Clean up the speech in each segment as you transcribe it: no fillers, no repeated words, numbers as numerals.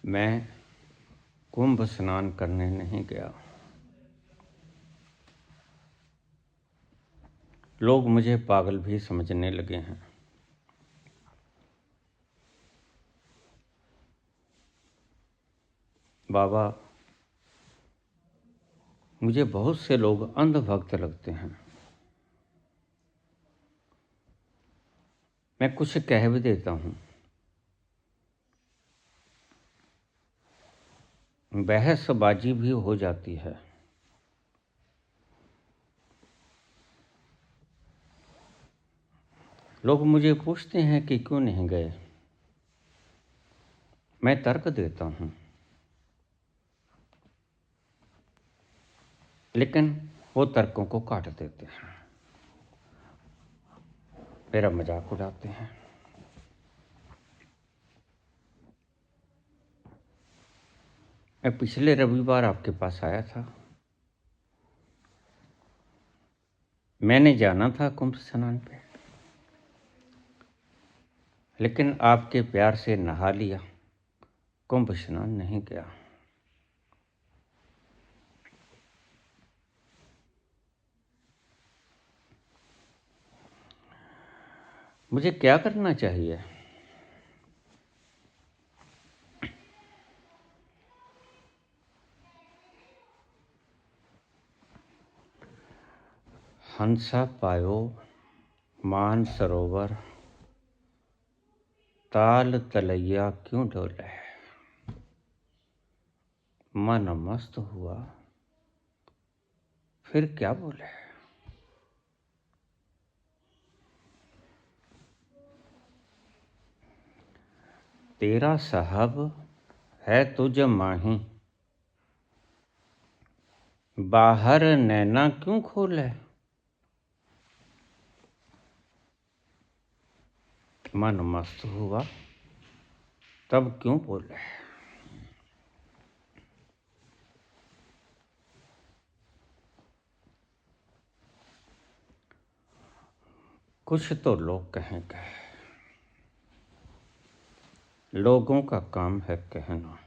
मैं कुंभ स्नान करने नहीं गया। लोग मुझे पागल भी समझने लगे हैं। बाबा, मुझे बहुत से लोग अंधभक्त लगते हैं। मैं कुछ कह भी देता हूँ, बहसबाजी भी हो जाती है। लोग मुझे पूछते हैं कि क्यों नहीं गए। मैं तर्क देता हूँ, लेकिन वो तर्कों को काट देते हैं, मेरा मजाक उड़ाते हैं। मैं पिछले रविवार आपके पास आया था। मैंने जाना था कुंभ स्नान पे, लेकिन आपके प्यार से नहा लिया, कुंभ स्नान नहीं किया। मुझे क्या करना चाहिए? हंसा पायो मान सरोवर, ताल तलैया क्यों डोले। मन मस्त हुआ फिर क्या बोले। तेरा साहब है तुझ माही, बाहर नैना क्यों खोले। मन मस्त हुआ तब क्यों बोले। कुछ तो लोग कहेंगे, लोगों का काम है कहना।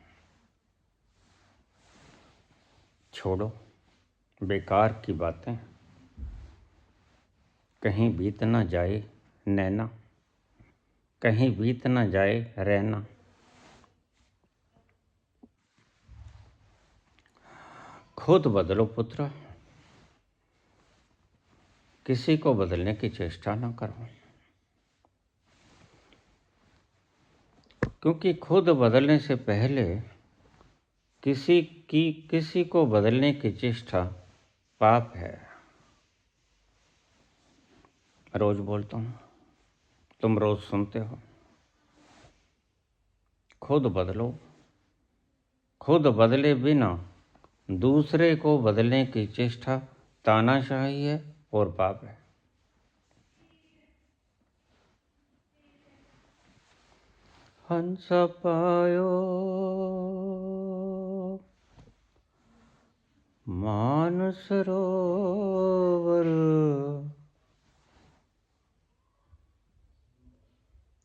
छोड़ो बेकार की बातें, कहीं बीत ना जाए नैना, कहीं बीत ना जाए रहना। खुद बदलो पुत्र, किसी को बदलने की चेष्टा ना करो, क्योंकि खुद बदलने से पहले किसी को बदलने की चेष्टा पाप है। रोज बोलता हूँ, तुम रोज सुनते हो। खुद बदलो, खुद बदले बिना दूसरे को बदलने की चेष्टा तानाशाही है और पाप है। हंस पायो मान सरोवर,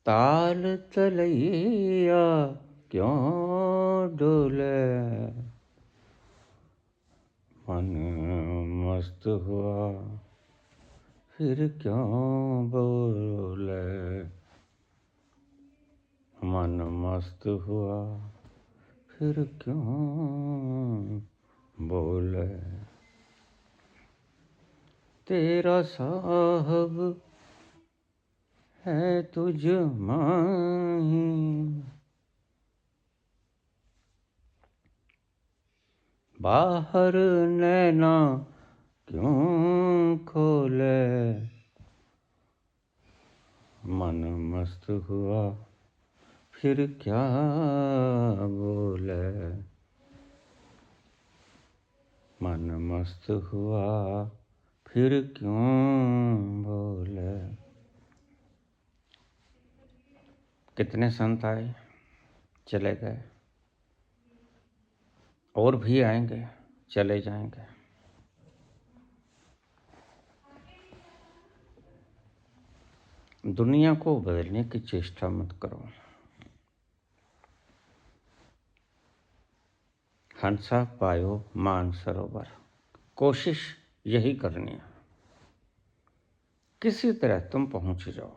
ताल तलैया क्यों डोले। मन मस्त हुआ फिर क्यों बोले। मन मस्त हुआ फिर क्यों बोले। तेरा साहब है तुझ माही, बाहर नैना क्यों खोले। मन मस्त हुआ फिर क्या बोले। मन मस्त हुआ फिर क्यों बोले। कितने संत आए चले गए, और भी आएंगे चले जाएंगे। दुनिया को बदलने की चेष्टा मत करो। हंसा पायो मान सरोवर। कोशिश यही करनी है, किसी तरह तुम पहुंच जाओ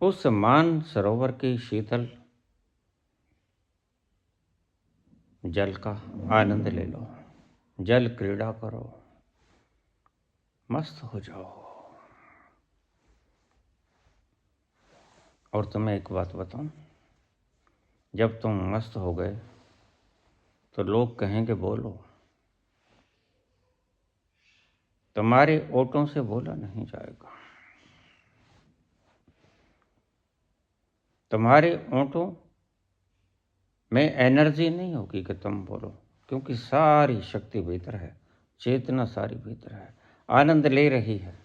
उस मान सरोवर की शीतल जल का आनंद ले लो, जल क्रीड़ा करो, मस्त हो जाओ। और तुम्हें एक बात बताऊं, जब तुम मस्त हो गए तो लोग कहेंगे बोलो, तुम्हारे ओंठों से बोला नहीं जाएगा, तुम्हारे ओंठों में एनर्जी नहीं होगी कि तुम बोलो, क्योंकि सारी शक्ति भीतर है, चेतना सारी भीतर है, आनंद ले रही है,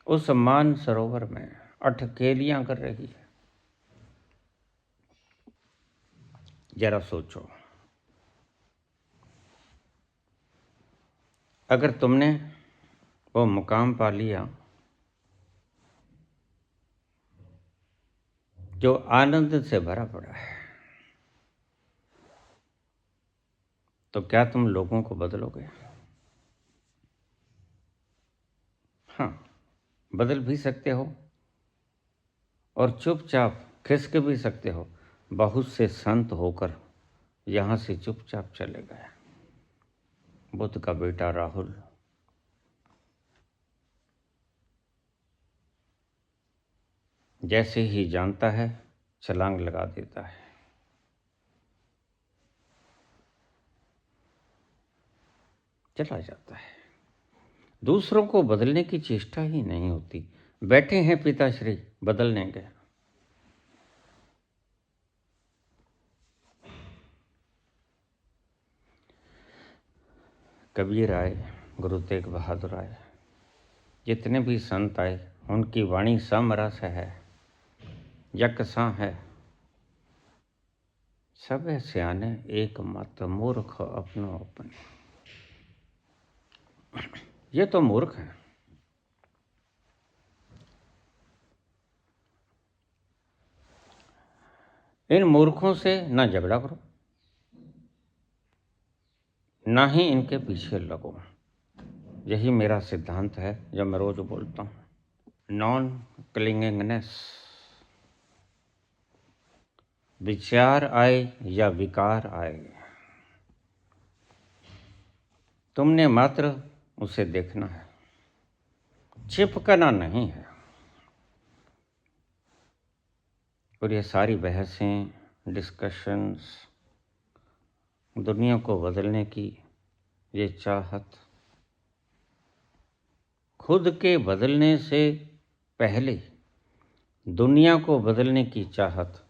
उस मान सरोवर में अठखेलियां कर रही है। जरा सोचो, अगर तुमने वो मुकाम पा लिया जो आनंद से भरा पड़ा है, तो क्या तुम लोगों को बदलोगे? हाँ, बदल भी सकते हो और चुपचाप खिसक भी सकते हो। बहुत से संत होकर यहाँ से चुपचाप चले गए। बुद्ध का बेटा राहुल जैसे ही जानता है छलांग लगा देता है। चला जाता है, दूसरों को बदलने की चेष्टा ही नहीं होती। बैठे हैं पिताश्री, बदल लेंगे। कबीर आए, गुरु तेग बहादुर आए, जितने भी संत आए उनकी वाणी समरस है, यकसां है। सब सियाने एक मत, मूर्ख अपनो अपने। ये तो मूर्ख है। इन मूर्खों से ना झगड़ा करो, ना ही इनके पीछे लगो। यही मेरा सिद्धांत है जो मैं रोज बोलता हूँ। नॉन क्लिंगिंगनेस। विचार आए या विकार आए, तुमने मात्र उसे देखना है, चिपकना नहीं है। और ये सारी बहसें, डिस्कशंस, दुनिया को बदलने की ये चाहत, खुद के बदलने से पहले दुनिया को बदलने की चाहत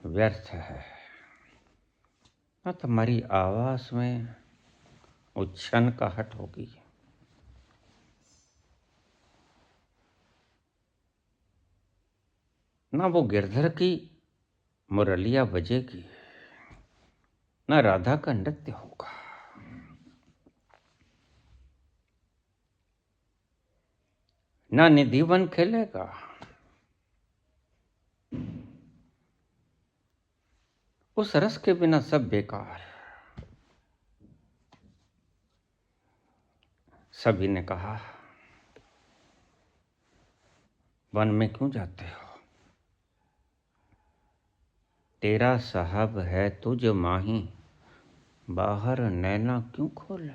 व्यर्थ है। ना तुम्हारी आवाज में उछनकाहट होगी, ना वो गिरधर की मुरलिया बजेगी, ना राधा का नृत्य होगा। ना निधिवन खेलेगा। उस रस के बिना सब बेकार। सभी ने कहा, वन में क्यों जाते हो? तेरा साहब है तुझ माही, बाहर नैना क्यों खोले?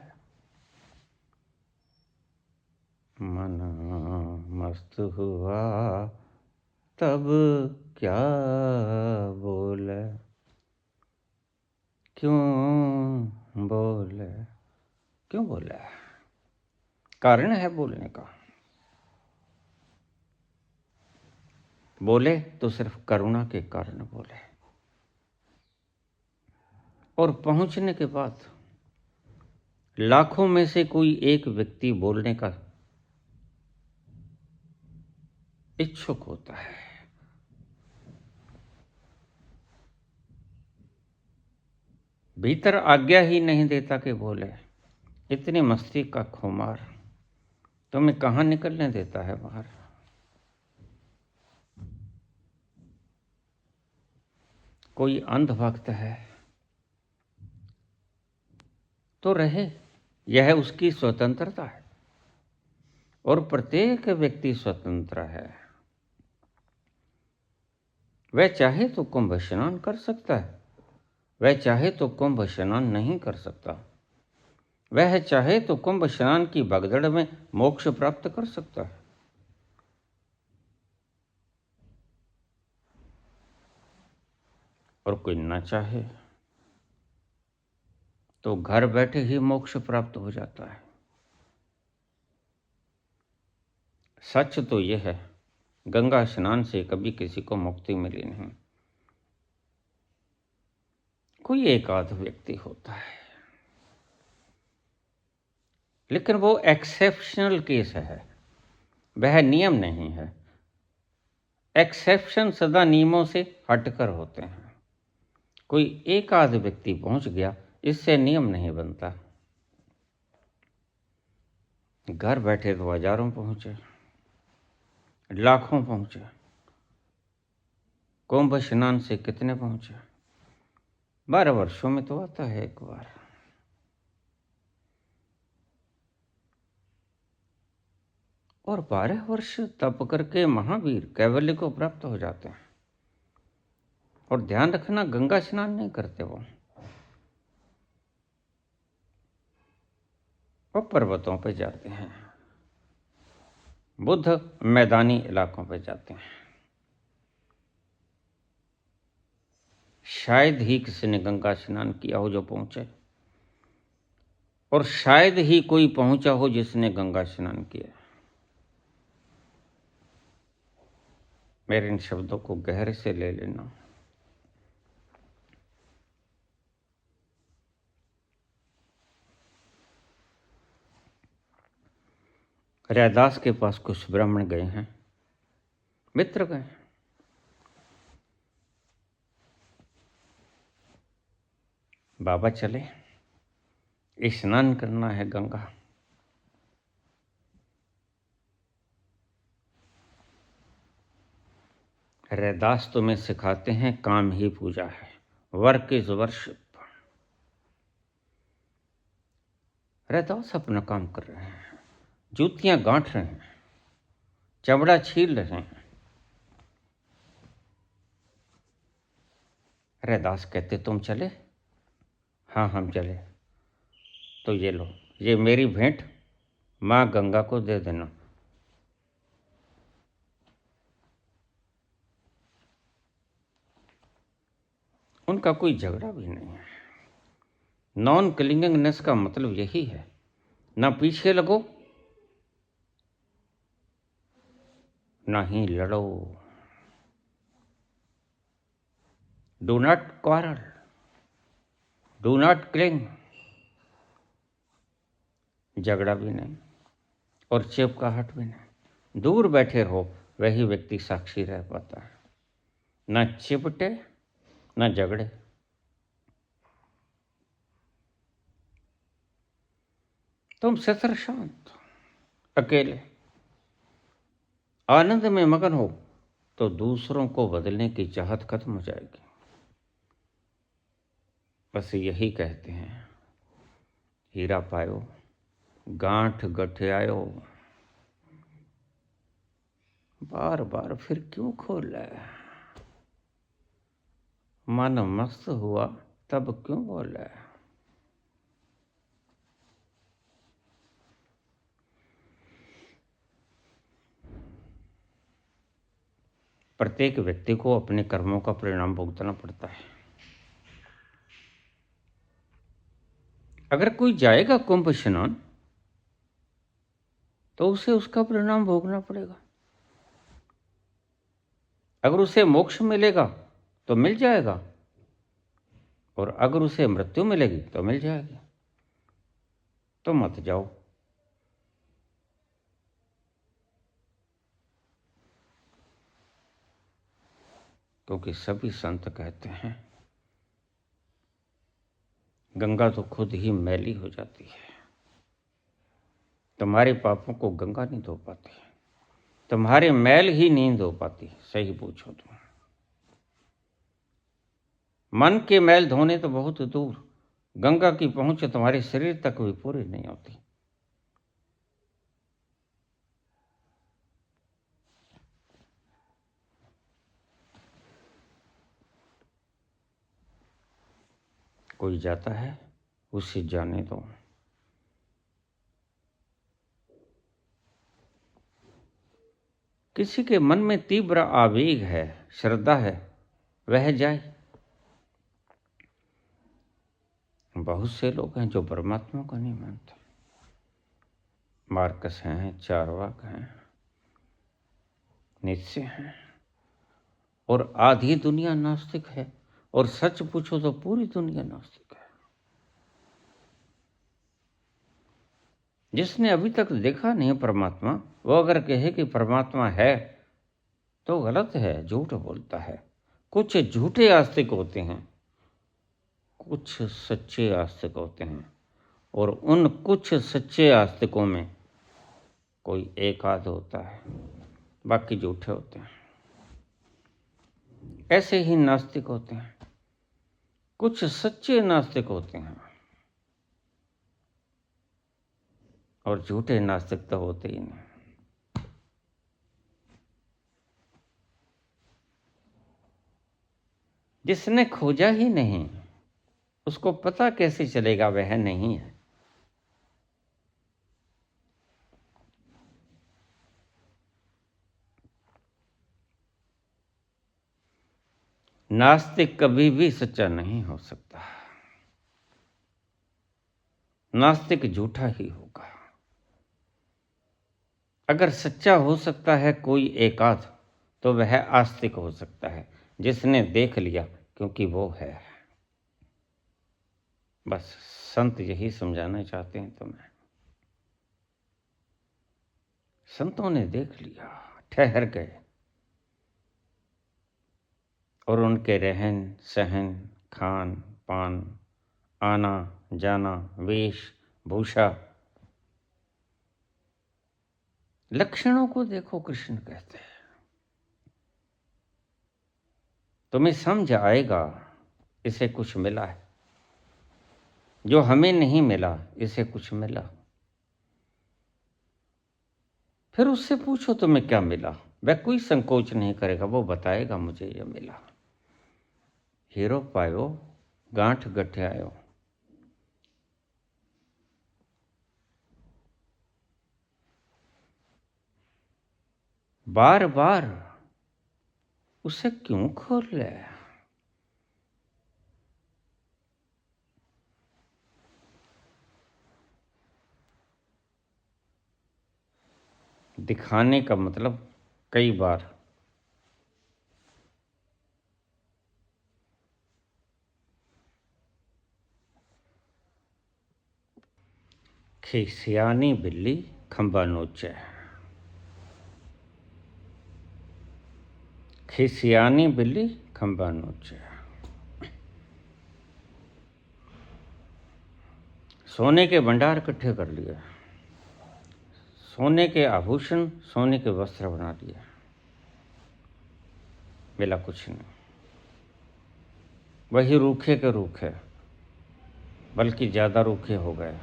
मन मस्त हुआ तब क्या बोले, क्यों बोले, क्यों बोले? कारण है बोलने का। बोले तो सिर्फ करुणा के कारण बोले, और पहुंचने के बाद लाखों में से कोई एक व्यक्ति बोलने का इच्छुक होता है। भीतर आज्ञा ही नहीं देता कि बोले। इतनी मस्ती का खुमार तुम्हें कहाँ निकलने देता है बाहर? कोई अंधभक्त है तो रहे, यह उसकी स्वतंत्रता है, और प्रत्येक व्यक्ति स्वतंत्र है। वह चाहे तो कुंभ स्नान कर सकता है, वह चाहे तो कुंभ स्नान नहीं कर सकता, वह चाहे तो कुंभ स्नान की भगदड़ में मोक्ष प्राप्त कर सकता है। और कोई न चाहे तो घर बैठे ही मोक्ष प्राप्त हो जाता है। सच तो यह है, गंगा स्नान से कभी किसी को मुक्ति मिली नहीं। कोई एक आध व्यक्ति होता है, लेकिन वो एक्सेप्शनल केस है, वह नियम नहीं है। एक्सेप्शन सदा नियमों से हटकर होते हैं। कोई एक आध व्यक्ति पहुंच गया, इससे नियम नहीं बनता। घर बैठे तो हजारों पहुंचे, लाखों पहुंचे, कुंभ स्नान से कितने पहुंचे? 12 वर्षों में तो आता है एक बार। और 12 वर्ष तप करके महावीर कैवल्य को प्राप्त हो जाते हैं। और ध्यान रखना, गंगा स्नान नहीं करते वो पर्वतों पे जाते हैं, बुद्ध मैदानी इलाकों पे जाते हैं। शायद ही किसी ने गंगा स्नान किया हो जो पहुंचे, और शायद ही कोई पहुंचा हो जिसने गंगा स्नान किया। मेरे इन शब्दों को गहरे से ले लेना। रैदास के पास कुछ ब्राह्मण गए हैं, मित्र गए। बाबा चले, स्नान करना है गंगा। रैदास तुम्हें सिखाते हैं काम ही पूजा है, वर्क इज वर्शिप। रैदास अपना काम कर रहे हैं, जूतियां गांठ रहे हैं, चमड़ा छील रहे हैं। रैदास कहते तुम चले? हाँ हम चले। तो ये लो, ये मेरी भेंट माँ गंगा को दे देना। उनका कोई झगड़ा भी नहीं है। नॉन क्लिंगिंगनेस का मतलब यही है, ना पीछे लगो ना ही लड़ो। Do not quarrel, do not cling. झगड़ा भी नहीं और चिपकाहट भी नहीं। दूर बैठे रहो, वही व्यक्ति साक्षी रह पाता है। ना चिपटे ना झगड़े। तुम सतर शांत अकेले आनंद में मगन हो तो दूसरों को बदलने की चाहत खत्म हो जाएगी। बस यही कहते हैं, हीरा पायो गांठ गठियायो, बार बार फिर क्यों खोला? मन मस्त हुआ तब क्यों बोला? प्रत्येक व्यक्ति को अपने कर्मों का परिणाम भुगतना पड़ता है। अगर कोई जाएगा कुंभ स्नान तो उसे उसका परिणाम भोगना पड़ेगा। अगर उसे मोक्ष मिलेगा तो मिल जाएगा, और अगर उसे मृत्यु मिलेगी तो मिल जाएगी। तो मत जाओ। क्योंकि सभी संत कहते हैं गंगा तो खुद ही मैली हो जाती है। तुम्हारे पापों को गंगा नहीं धो पाती, तुम्हारे मैल ही नहीं धो पाती। सही पूछो तुम। मन के मैल धोने तो बहुत दूर, गंगा की पहुंच तुम्हारे शरीर तक भी पूरी नहीं होती। कोई जाता है उसे जाने दो। किसी के मन में तीव्र आवेग है, श्रद्धा है, वह जाए। बहुत से लोग हैं जो परमात्मा को नहीं मानते। मार्कस हैं, चार्वाक हैं, नीत्शे हैं, और आधी दुनिया नास्तिक है, और सच पूछो तो पूरी दुनिया नास्तिक है। जिसने अभी तक देखा नहीं परमात्मा, वो अगर कहे कि परमात्मा है तो गलत है, झूठ बोलता है। कुछ झूठे आस्तिक होते हैं, कुछ सच्चे आस्तिक होते हैं, और उन कुछ सच्चे आस्तिकों में कोई एक आध होता है, बाकी झूठे होते हैं। ऐसे ही नास्तिक होते हैं, कुछ सच्चे नास्तिक होते हैं, और झूठे नास्तिक तो होते ही नहीं। जिसने खोजा ही नहीं, उसको पता कैसे चलेगा वह नहीं है। नास्तिक कभी भी सच्चा नहीं हो सकता। नास्तिक झूठा ही होगा। अगर सच्चा हो सकता है कोई एकाध, तो वह आस्तिक हो सकता है, जिसने देख लिया, क्योंकि वो है। बस संत यही समझाना चाहते हैं तुम्हें। संतों ने देख लिया, ठहर गए, और उनके रहन सहन, खान पान, आना जाना, वेश भूषा, लक्षणों को देखो। कृष्ण कहते हैं तुम्हें समझ आएगा इसे कुछ मिला है, जो हमें नहीं मिला इसे कुछ मिला। फिर उससे पूछो तुम्हें क्या मिला, वह कोई संकोच नहीं करेगा, वो बताएगा मुझे यह मिला। हीरो पायो गांठ गठियायो। बार बार उसे क्यों खोल ले? दिखाने का मतलब कई बार खिसियानी बिल्ली खंबा नोचे। खिसियानी बिल्ली खंबा नोचे। सोने के भंडार इकट्ठे कर लिए, सोने के आभूषण, सोने के वस्त्र बना लिए, मिला कुछ नहीं। वही रूखे के रूखे, बल्कि ज़्यादा रूखे हो गए।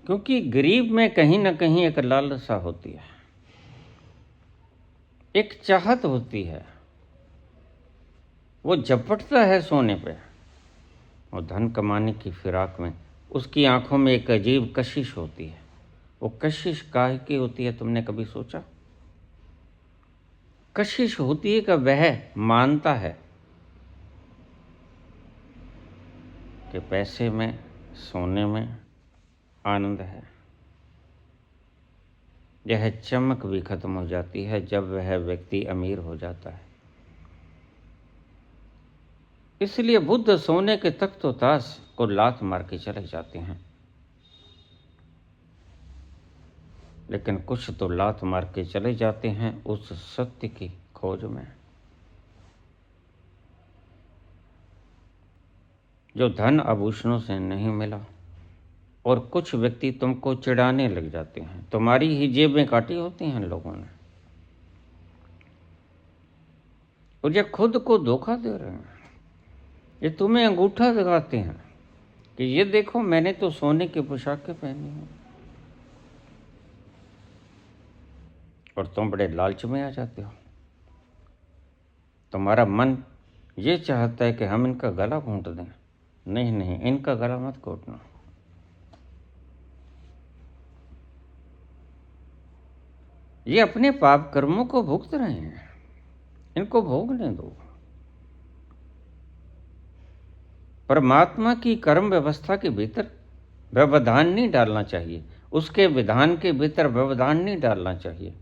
क्योंकि गरीब में कहीं ना कहीं एक लालसा होती है, एक चाहत होती है। वो झपटता है सोने पे, और धन कमाने की फिराक में उसकी आंखों में एक अजीब कशिश होती है। वो कशिश काहे की होती है, तुमने कभी सोचा? कशिश होती है कि वह मानता है कि पैसे में, सोने में आनंद है। यह चमक भी खत्म हो जाती है जब वह व्यक्ति अमीर हो जाता है। इसलिए बुद्ध सोने के तख्त व ताश को लात मार के चले जाते हैं, लेकिन कुछ तो लात मार के चले जाते हैं उस सत्य की खोज में, जो धन आभूषणों से नहीं मिला। और कुछ व्यक्ति तुमको चिढ़ाने लग जाते हैं, तुम्हारी ही जेबें काटी होती हैं लोगों ने, और ये खुद को धोखा दे रहे हैं। ये तुम्हें अंगूठा दिखाते हैं कि ये देखो मैंने तो सोने की पोशाकें पहनी हैं, और तुम बड़े लालच में आ जाते हो। तुम्हारा मन ये चाहता है कि हम इनका गला घोंट दें। नहीं नहीं, इनका गला मत घोटना। ये अपने पाप कर्मों को भुगत रहे हैं, इनको भोगने दो। परमात्मा की कर्म व्यवस्था के भीतर व्यवधान नहीं डालना चाहिए, उसके विधान के भीतर व्यवधान नहीं डालना चाहिए।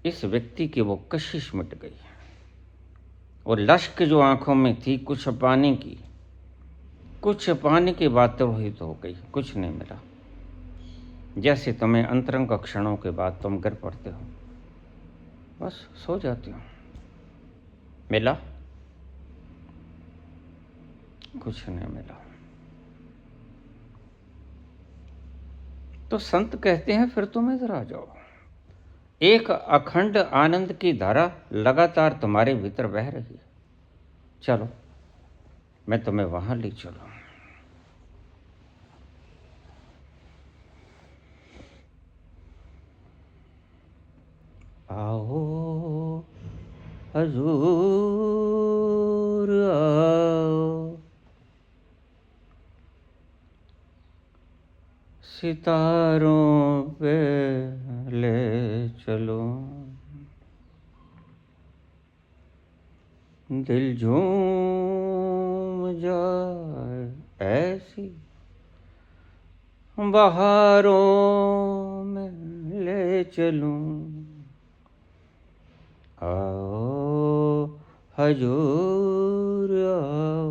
इस व्यक्ति की वो कशिश मिट गई, और लश्क जो आंखों में थी कुछ पाने की बात रोहित हो गई, कुछ नहीं मिला। जैसे तुम्हें अंतरंग क्षणों के बाद तुम गिर पड़ते हो, बस सो जाते हो। मिला? कुछ नहीं मिला। तो संत कहते हैं फिर तुम इधर आ जाओ। एक अखंड आनंद की धारा लगातार तुम्हारे भीतर बह रही है। चलो मैं तुम्हें वहां ले चलूं। आओ हजूर आओ, सितारों पे ले चलो, दिल झूम जाए ऐसी बहारों में ले चलूं। आओ हजूर आओ।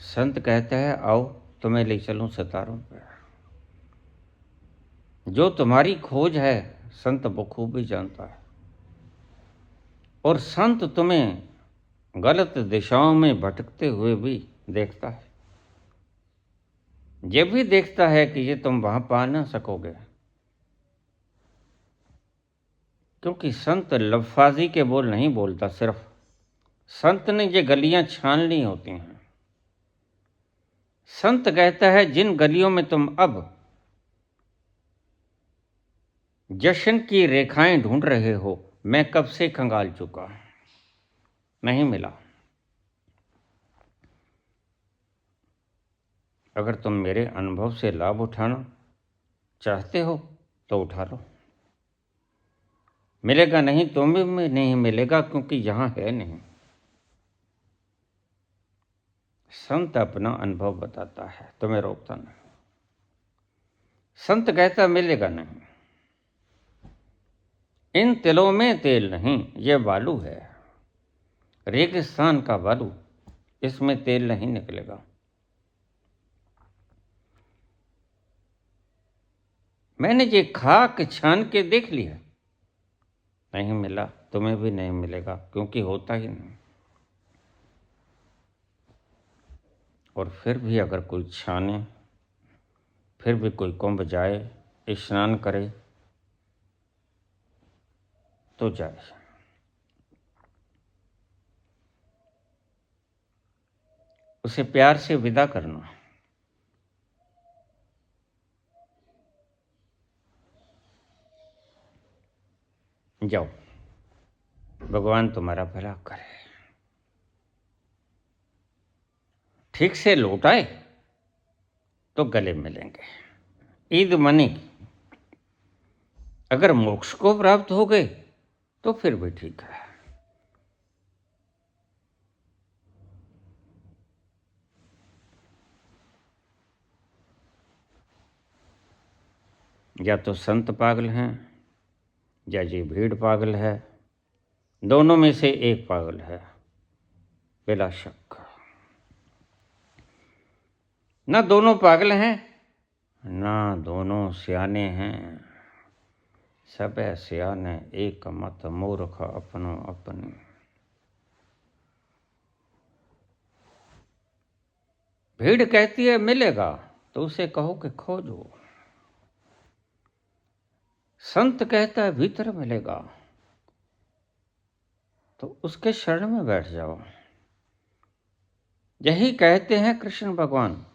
संत कहते हैं आओ तुम्हें ले चलूं सितारों पे। जो तुम्हारी खोज है संत बखूबी जानता है, और संत तुम्हें गलत दिशाओं में भटकते हुए भी देखता है। ये भी देखता है कि ये तुम वहां पा ना सकोगे, क्योंकि संत लफ्फाजी के बोल नहीं बोलता। सिर्फ संत ने ये गलियां छान ली होती हैं। संत कहता है जिन गलियों में तुम अब जश्न की रेखाएं ढूंढ रहे हो, मैं कब से खंगाल चुका, नहीं मिला। अगर तुम मेरे अनुभव से लाभ उठाना चाहते हो तो उठा लो। मिलेगा नहीं तो भी नहीं मिलेगा, क्योंकि यहां है नहीं। संत अपना अनुभव बताता है, तुम्हें रोकता नहीं। संत कहता मिलेगा नहीं, इन तिलों में तेल नहीं, ये बालू है, रेगिस्तान का बालू, इसमें तेल नहीं निकलेगा। मैंने ये खाक छान के देख लिया, नहीं मिला, तुम्हें भी नहीं मिलेगा, क्योंकि होता ही नहीं। और फिर भी अगर कोई छाने, फिर भी कोई कुंभ जाए, स्नान करे तो जाए। उसे प्यार से विदा करना। जाओ, भगवान तुम्हारा भला करे। ठीक से लौट आए तो गले मिलेंगे, ईद मनेगी। अगर मोक्ष को प्राप्त हो गए तो फिर भी ठीक है। या तो संत पागल हैं या ये भीड़ पागल है, दोनों में से एक पागल है बिला शक। ना दोनों पागल हैं ना दोनों सियाने हैं, सब सियाने एक मत मूर्ख अपनो अपनी। भीड़ कहती है मिलेगा तो उसे कहो कि खोजो। संत कहता है भीतर मिलेगा, तो उसके शरण में बैठ जाओ। यही कहते हैं कृष्ण भगवान,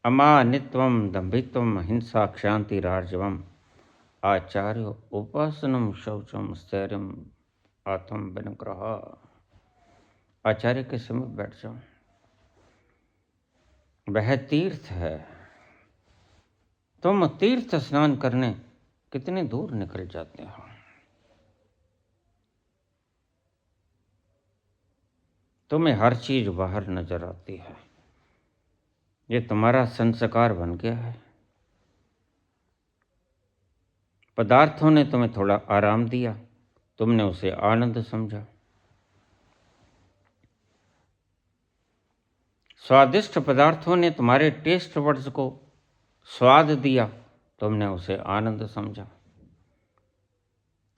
अमानित्वम दंभित्वम हिंसा क्षांति रार्जवम आचार्य उपासनम शौचम स्थैर्यम आत्म विनिग्रह। आचार्य के समीप बैठ जाओ, वह तीर्थ है। तुम तीर्थ स्नान करने कितने दूर निकल जाते हो। तुम्हें हर चीज बाहर नजर आती है, ये तुम्हारा संस्कार बन गया है। पदार्थों ने तुम्हें थोड़ा आराम दिया, तुमने उसे आनंद समझा। स्वादिष्ट पदार्थों ने तुम्हारे टेस्ट बड्स को स्वाद दिया, तुमने उसे आनंद समझा।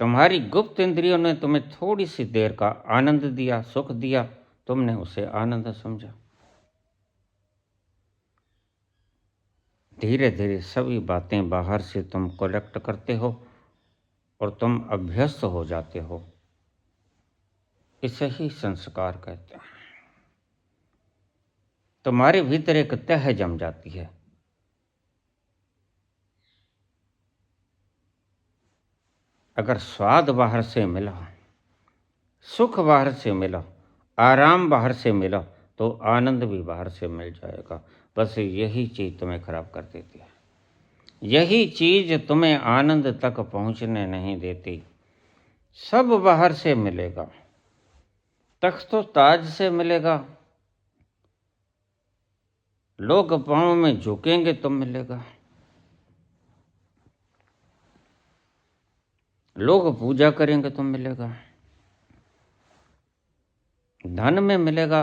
तुम्हारी गुप्त इंद्रियों ने तुम्हें थोड़ी सी देर का आनंद दिया, सुख दिया, तुमने उसे आनंद समझा। धीरे धीरे सभी बातें बाहर से तुम कलेक्ट करते हो और तुम अभ्यस्त हो जाते हो। इसे ही संस्कार कहते हैं। तुम्हारे भीतर एक तह जम जाती है। अगर स्वाद बाहर से मिला, सुख बाहर से मिला, आराम बाहर से मिला, तो आनंद भी बाहर से मिल जाएगा। बस यही चीज तुम्हें खराब कर देती है, यही चीज तुम्हें आनंद तक पहुंचने नहीं देती। सब बाहर से मिलेगा, तख्तो ताज से मिलेगा, लोग पांव में झुकेंगे तो मिलेगा, लोग पूजा करेंगे तो मिलेगा, धन में मिलेगा,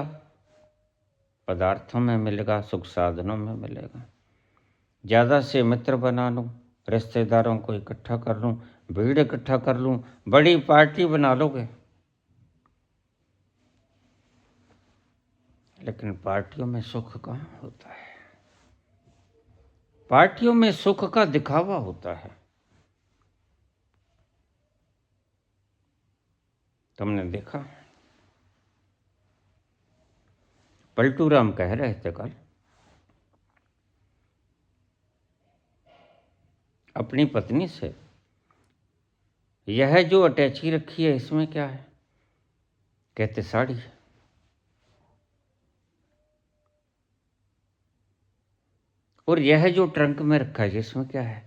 पदार्थों में मिलेगा, सुख साधनों में मिलेगा। ज़्यादा से मित्र बना लूँ, रिश्तेदारों को इकट्ठा कर लूँ, भीड़ इकट्ठा कर लूँ, बड़ी पार्टी बना लोगे, लेकिन पार्टियों में सुख कहाँ होता है। पार्टियों में सुख का दिखावा होता है। तुमने देखा, पलटू राम कह रहे थे कल अपनी पत्नी से, यह जो अटैची रखी है इसमें क्या है? कहते साड़ी। और यह जो ट्रंक में रखा है इसमें क्या है?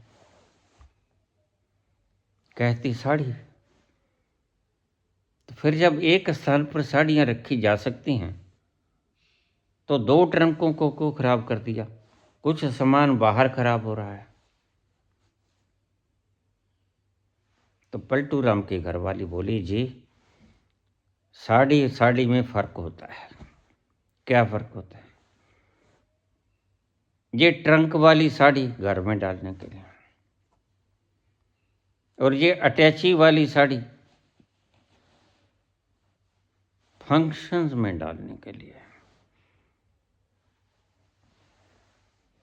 कहती साड़ी। तो फिर जब एक स्थान पर साड़ियां रखी जा सकती हैं तो दो ट्रंकों को क्यों खराब कर दिया? कुछ सामान बाहर खराब हो रहा है। तो पलटू राम की घरवाली बोली, जी साड़ी साड़ी में फर्क होता है। क्या फर्क होता है? ये ट्रंक वाली साड़ी घर में डालने के लिए, और ये अटैची वाली साड़ी फंक्शंस में डालने के लिए।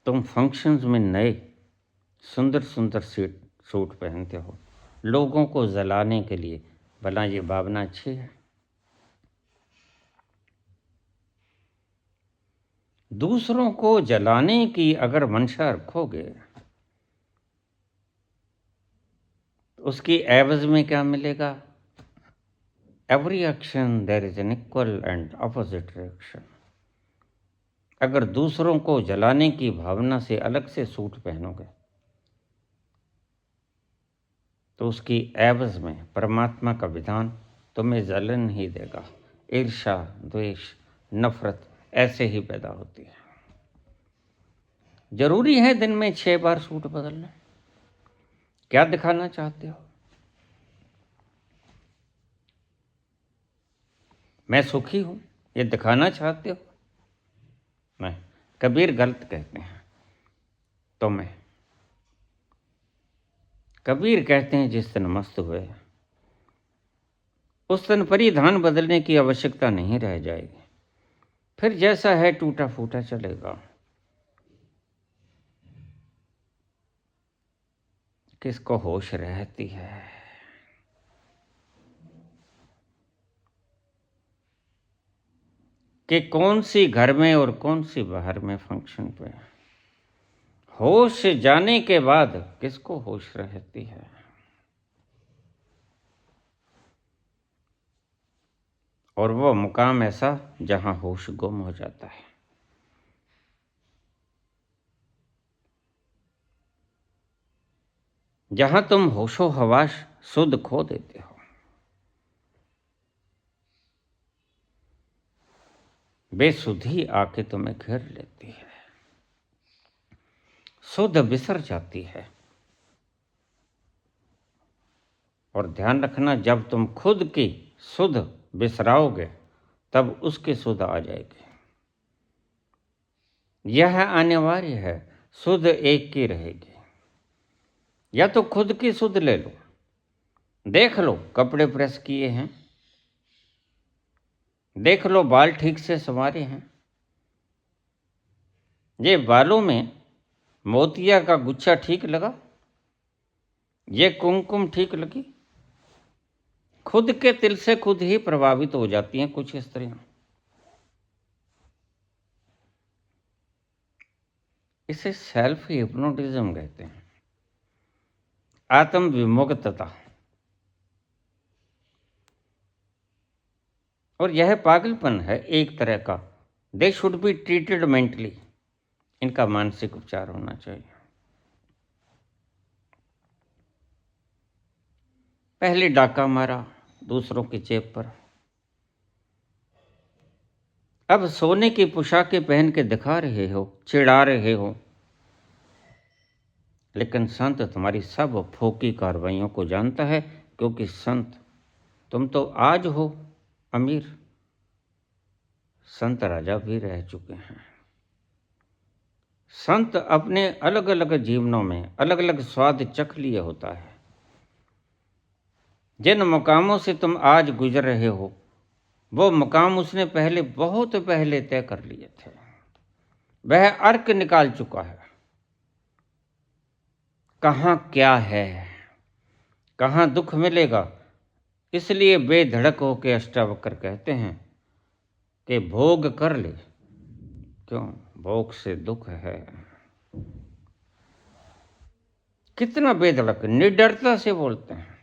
तुम फंक्शंस में नए सुंदर सुंदर सूट पहनते हो लोगों को जलाने के लिए। भला ये भावना अच्छी है? दूसरों को जलाने की अगर मंशा रखोगे तो उसकी एवज में क्या मिलेगा? Every action there is an equal and opposite reaction. अगर दूसरों को जलाने की भावना से अलग से सूट पहनोगे तो उसकी एवज में परमात्मा का विधान तुम्हें जलन ही देगा। ईर्ष्या, द्वेष, नफरत ऐसे ही पैदा होती है। जरूरी है दिन में 6 बार सूट बदलना? क्या दिखाना चाहते हो? मैं सुखी हूं, ये दिखाना चाहते हो? नहीं, कबीर गलत कहते हैं। तो मैं कबीर कहते हैं जिस दिन मस्त हुए उस दिन परिधान बदलने की आवश्यकता नहीं रह जाएगी। फिर जैसा है टूटा फूटा चलेगा। किसको होश रहती है। कि कौन सी घर में और कौन सी बाहर में फंक्शन पे। होश जाने के बाद किसको होश रहती है। और वो मुकाम ऐसा जहां होश गुम हो जाता है। जहां तुम होशो हवास शुद्ध खो देते हो। बेसुधी आके तुम्हें घेर लेती है। शुद्ध बिसर जाती है। और ध्यान रखना, जब तुम खुद की शुद्ध बिसराओगे तब उसकी शुद्ध आ जाएगी। यह अनिवार्य है, शुद्ध एक की रहेगी। या तो खुद की शुद्ध ले लो। देख लो कपड़े प्रेस किए हैं, देख लो बाल ठीक से संवारे हैं। ये बालों में मोतिया का गुच्छा ठीक लगा, ये कुमकुम ठीक लगी। खुद के तिल से खुद ही प्रभावित हो जाती हैं कुछ स्त्रियां। इसे सेल्फ हिप्नोटिज्म कहते हैं, आत्म विमुक्तता। और यह पागलपन है एक तरह का। They should be treated mentally. इनका मानसिक उपचार होना चाहिए। पहले डाका मारा दूसरों की जेब पर, अब सोने की पोशाकें पहन के दिखा रहे हो, चिढ़ा रहे हो। लेकिन संत तुम्हारी सब फोकी कार्रवाइयों को जानता है, क्योंकि संत तुम तो आज हो अमीर, संत राजा भी रह चुके हैं। संत अपने अलग अलग जीवनों में अलग अलग स्वाद चख लिए होता है। जिन मुकामों से तुम आज गुजर रहे हो, वो मुकाम उसने पहले, बहुत पहले तय कर लिए थे। वह अर्क निकाल चुका है, कहाँ क्या है, कहाँ दुख मिलेगा। इसलिए बेधड़क होके अष्टावक्र कहते हैं कि भोग कर ले, क्यों भोग से दुख है। कितना बेधड़क निडरता से बोलते हैं।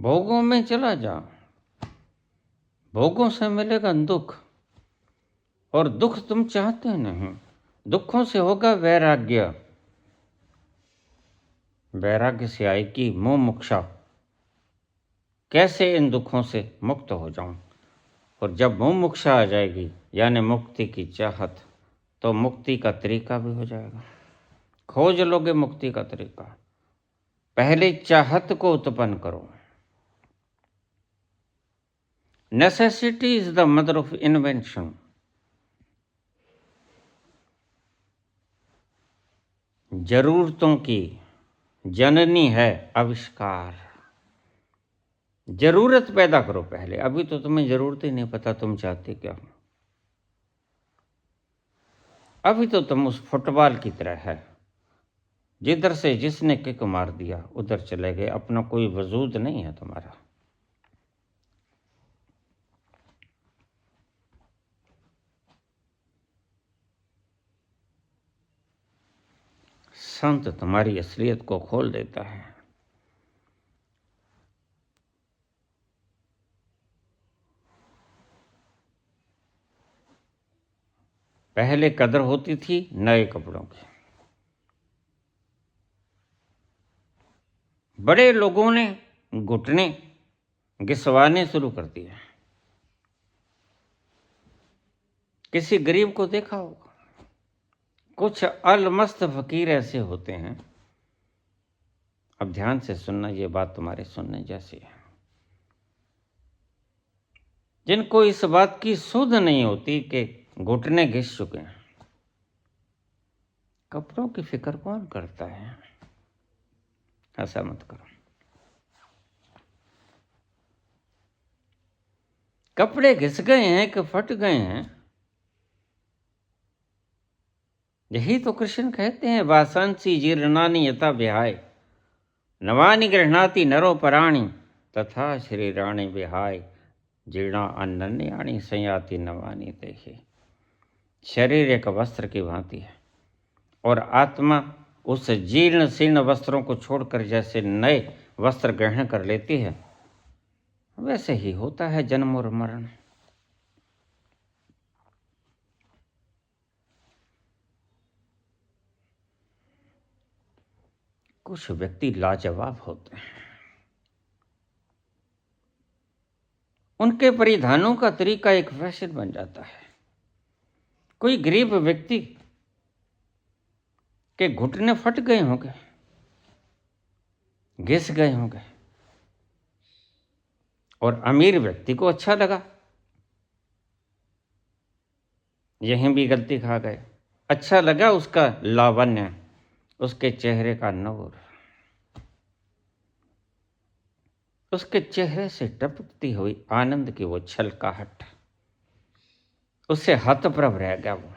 भोगों में चला जा, भोगों से मिलेगा दुख, और दुख तुम चाहते नहीं। दुखों से होगा वैराग्य, वैराग्य से आएगी मुमुक्षा। कैसे इन दुखों से मुक्त हो जाऊं। और जब मुमुक्षा आ जाएगी, यानी मुक्ति की चाहत, तो मुक्ति का तरीका भी हो जाएगा। खोज लोगे मुक्ति का तरीका। पहले चाहत को उत्पन्न करो। Necessity is the mother of invention. जरूरतों की जननी है आविष्कार। जरूरत पैदा करो पहले। अभी तो तुम्हें जरूरत ही नहीं पता तुम चाहते क्या हो। अभी तो तुम उस फुटबॉल की तरह है, जिधर से जिसने किक मार दिया उधर चले गए। अपना कोई वजूद नहीं है तुम्हारा। संत तुम्हारी असलियत को खोल देता है। पहले कदर होती थी नए कपड़ों की। बड़े लोगों ने घुटने घिसवाने शुरू कर दिए। किसी गरीब को देखा होगा, कुछ अलमस्त फकीर ऐसे होते हैं। अब ध्यान से सुनना, ये बात तुम्हारे सुनने जैसी है। जिनको इस बात की सुध नहीं होती कि घुटने घिस चुके हैं। कपड़ों की फिक्र कौन करता है। ऐसा मत करो। कपड़े घिस गए हैं कि फट गए हैं, यही तो कृष्ण कहते हैं, वासांसी जीर्णानि यथा विहाय नवानि गृह्णाति नरो पराणि तथा शरीराणि विहाय जीर्णा अन्यानि संयाति नवानि देहि। शरीर एक वस्त्र की भांति है और आत्मा उस जीर्ण शीर्ण वस्त्रों को छोड़कर जैसे नए वस्त्र ग्रहण कर लेती है, वैसे ही होता है जन्म और मरण। कुछ व्यक्ति लाजवाब होते हैं, उनके परिधानों का तरीका एक फैशन बन जाता है। कोई गरीब व्यक्ति के घुटने फट गए होंगे, घिस गए होंगे, और अमीर व्यक्ति को अच्छा लगा, यहीं भी गलती खा गए। अच्छा लगा उसका लावण्य, उसके चेहरे का नूर, उसके चेहरे से टपकती हुई आनंद की वो छलकाहट, उससे हतप्रभ रह गया वो।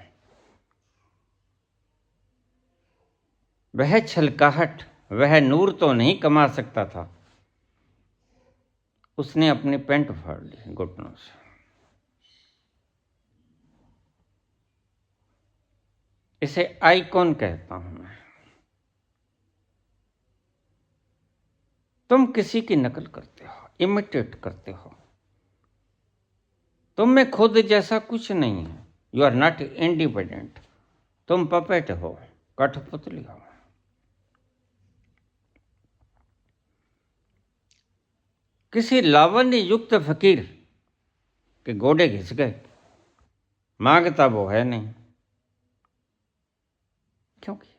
वह छलकाहट, वह नूर तो नहीं कमा सकता था, उसने अपनी पैंट फाड़ ली घुटनों से। इसे आइकॉन कहता हूं मैं। तुम किसी की नकल करते हो, इमिटेट करते हो, तुम में खुद जैसा कुछ नहीं है। यू आर नॉट इंडिपेंडेंट, तुम पपेट हो, कठपुतली हो। किसी लावण्य युक्त फकीर के गोडे घिस गए, मांगता वो है नहीं, क्योंकि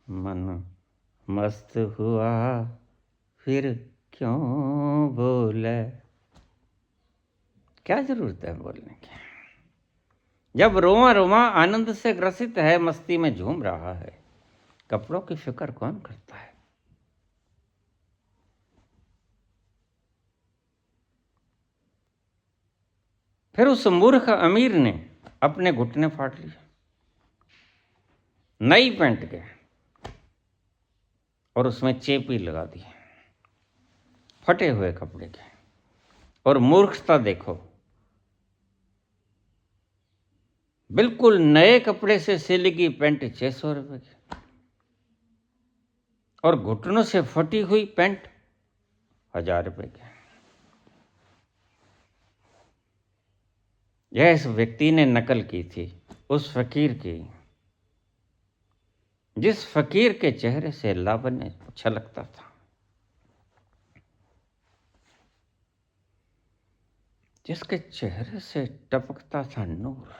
मन मस्त हुआ फिर क्यों बोले। क्या जरूरत है बोलने की, जब रोमा रोमा आनंद से ग्रसित है, मस्ती में झूम रहा है, कपड़ों की फिक्र कौन करता है। फिर उस मूर्ख अमीर ने अपने घुटने फाड़ लिए नई पैंट के, और उसमें चेपी लगा दी फटे हुए कपड़े के। और मूर्खता देखो, बिल्कुल नए कपड़े से सिली पैंट 600 रुपए की, और घुटनों से फटी हुई पैंट 1000 रुपए की। यह इस व्यक्ति ने नकल की थी उस फकीर की, जिस फकीर के चेहरे से लावण्य छलकता था, जिसके चेहरे से टपकता था नूर।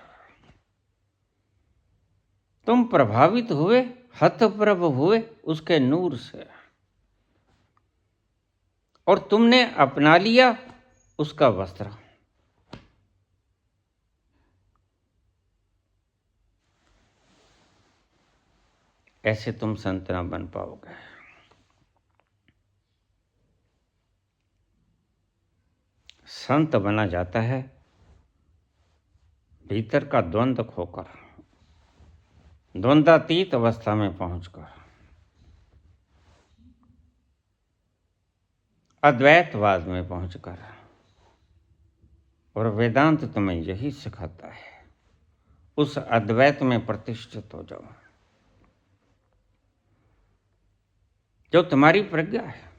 तुम प्रभावित हुए, हतप्रभ हुए उसके नूर से, और तुमने अपना लिया उसका वस्त्र। ऐसे तुम संत न बन पाओगे। संत बना जाता है भीतर का द्वंद्व खोकर, द्वंद्वातीत अवस्था में पहुंचकर, अद्वैतवाद में पहुंचकर। और वेदांत तुम्हें यही सिखाता है, उस अद्वैत में प्रतिष्ठित हो जाओ जो तुम्हारी प्रज्ञा है।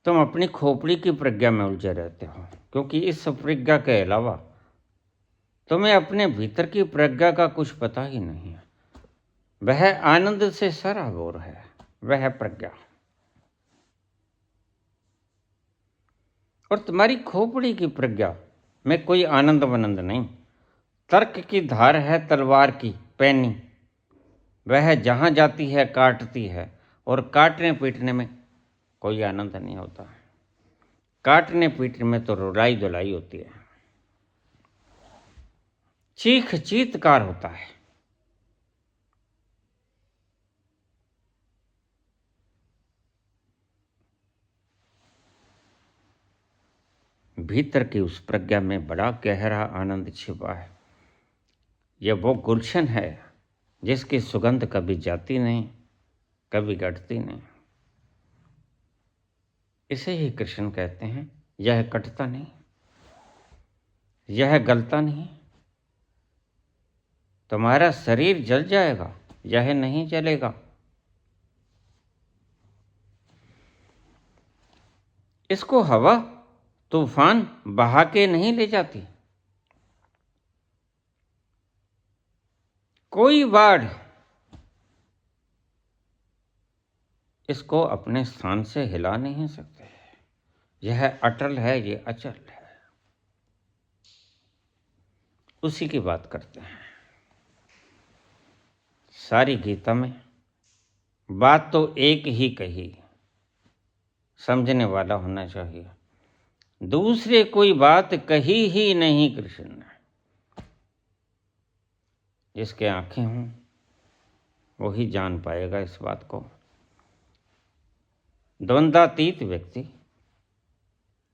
तुम अपनी खोपड़ी की प्रज्ञा में उलझे रहते हो, क्योंकि इस प्रज्ञा के अलावा तुम्हें अपने भीतर की प्रज्ञा का कुछ पता ही नहीं है। वह आनंद से सराबोर है, वह प्रज्ञा। और तुम्हारी खोपड़ी की प्रज्ञा में कोई आनंद वनंद नहीं, तर्क की धार है तलवार की पैनी, वह जहां जाती है काटती है, और काटने पीटने में कोई आनंद नहीं होता। काटने पीटने में तो रुलाई धुलाई होती है, चीख चीतकार होता है। भीतर की उस प्रज्ञा में बड़ा गहरा आनंद छिपा है। यह वो गुलशन है जिसकी सुगंध कभी जाती नहीं, कभी घटती नहीं। इसे ही कृष्ण कहते हैं, यह कटता नहीं, यह गलता नहीं। तुम्हारा शरीर जल जाएगा, यह नहीं जलेगा। इसको हवा तूफान बहा के नहीं ले जाती। कोई बाढ़ इसको अपने स्थान से हिला नहीं सकते। यह अटल है, यह अचल है। उसी की बात करते हैं। सारी गीता में बात तो एक ही कही, समझने वाला होना चाहिए। दूसरे कोई बात कही ही नहीं कृष्ण ने। जिसके आंखें हों वही जान पाएगा इस बात को। द्वंद्वातीत व्यक्ति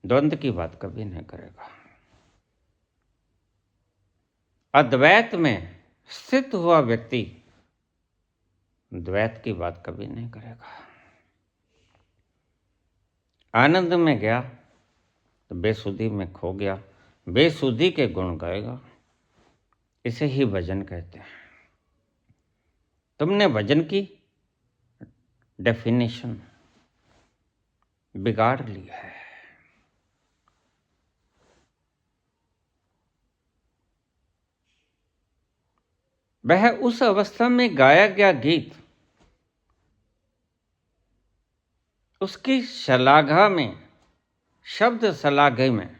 द्वंद्व की बात कभी नहीं करेगा। अद्वैत में स्थित हुआ व्यक्ति द्वैत की बात कभी नहीं करेगा। आनंद में गया तो बेसुधी में खो गया, बेसुधी के गुण गाएगा। इसे ही भजन कहते हैं। तुमने भजन की डेफिनेशन बिगाड़ ली है। वह उस अवस्था में गाया गया गीत, उसकी शलाघा में, शब्द शलाघे में,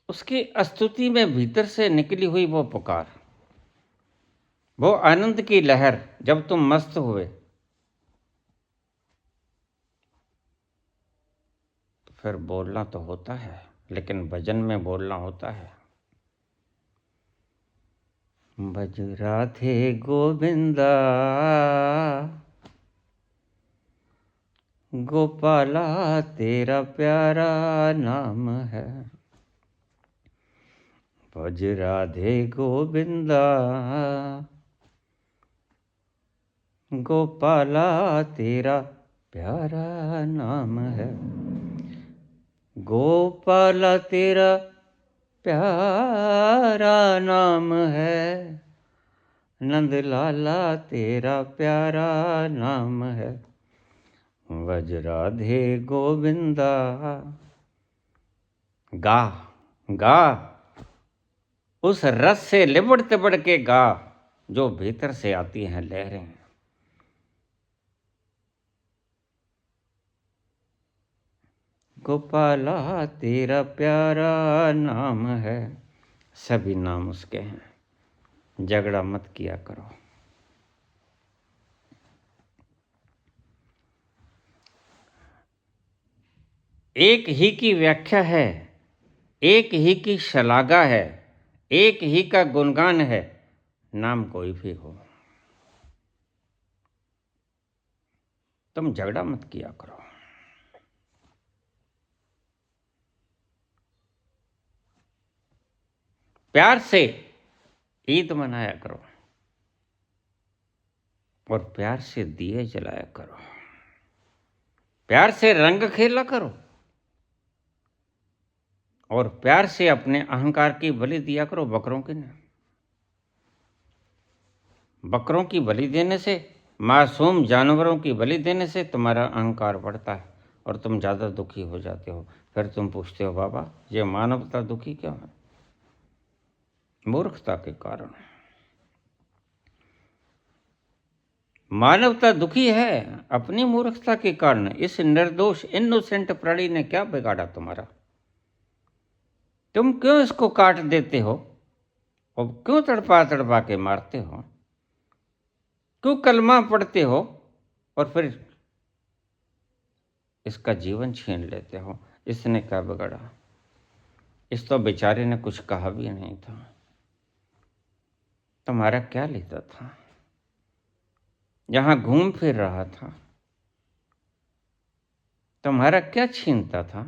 उसकी स्तुति में भीतर से निकली हुई वो पुकार, वो आनंद की लहर। जब तुम मस्त हुए तो फिर बोलना तो होता है, लेकिन भजन में बोलना होता है। भज राधे गोविंदा गोपाला तेरा प्यारा नाम है। भज राधे गोविंदा गोपाला तेरा प्यारा नाम है। गोपाला तेरा प्यारा नाम है। नंद लाला तेरा प्यारा नाम है। भज राधे गोविंदा। गा गा, उस रस से लिबड़ तिबड़ के गा जो भीतर से आती हैं लहरें। गोपाला तेरा प्यारा नाम है। सभी नाम उसके हैं, झगड़ा मत किया करो। एक ही की व्याख्या है, एक ही की शलाघा है, एक ही का गुणगान है, नाम कोई भी हो। तुम झगड़ा मत किया करो। प्यार से ईद मनाया करो और प्यार से दिए जलाया करो। प्यार से रंग खेला करो और प्यार से अपने अहंकार की बलि दिया करो। बकरों की नहीं। बकरों की बलि देने से, मासूम जानवरों की बलि देने से तुम्हारा अहंकार बढ़ता है और तुम ज़्यादा दुखी हो जाते हो। फिर तुम पूछते हो बाबा ये मानवता दुखी क्यों है? मूर्खता के कारण। मानवता दुखी है अपनी मूर्खता के कारण। इस निर्दोष इनोसेंट प्राणी ने क्या बिगाड़ा तुम्हारा? तुम क्यों इसको काट देते हो और क्यों तड़पा तड़पा के मारते हो? क्यों कलमा पढ़ते हो और फिर इसका जीवन छीन लेते हो? इसने क्या बिगाड़ा? इस तो बेचारे ने कुछ कहा भी नहीं था। तुम्हारा क्या लेता था? यहां घूम फिर रहा था, तुम्हारा क्या छीनता था?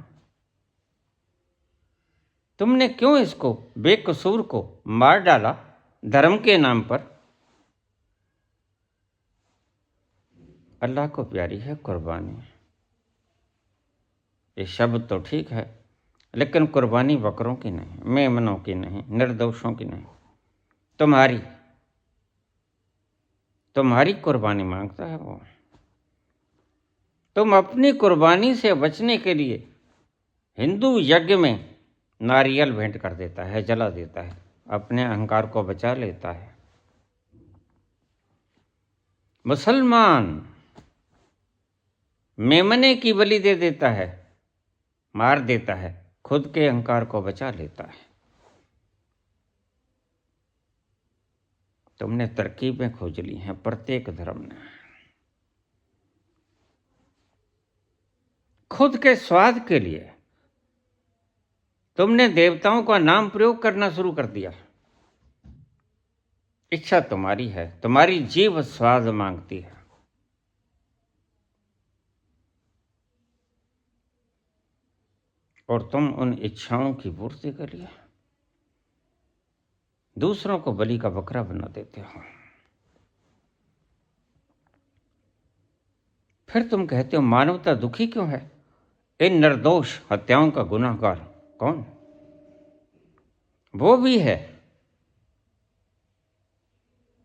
तुमने क्यों इसको बेकसूर को मार डाला धर्म के नाम पर? अल्लाह को प्यारी है कुर्बानी। ये शब्द तो ठीक है, लेकिन कुर्बानी बकरों की नहीं, मेमनों की नहीं, निर्दोषों की नहीं, तुम्हारी कुर्बानी मांगता है वो। तुम अपनी कुर्बानी से बचने के लिए हिंदू यज्ञ में नारियल भेंट कर देता है, जला देता है, अपने अहंकार को बचा लेता है। मुसलमान मेमने की बलि दे देता है, मार देता है, खुद के अहंकार को बचा लेता है। तुमने तरकीबें खोज ली हैं प्रत्येक धर्म ने, खुद के स्वाद के लिए तुमने देवताओं का नाम प्रयोग करना शुरू कर दिया। इच्छा तुम्हारी है, तुम्हारी जीव स्वाद मांगती है। और तुम उन इच्छाओं की पूर्ति के लिए दूसरों को बलि का बकरा बना देते हो। फिर तुम कहते हो मानवता दुखी क्यों है? इन निर्दोष हत्याओं का गुनाहगार कौन? वो भी है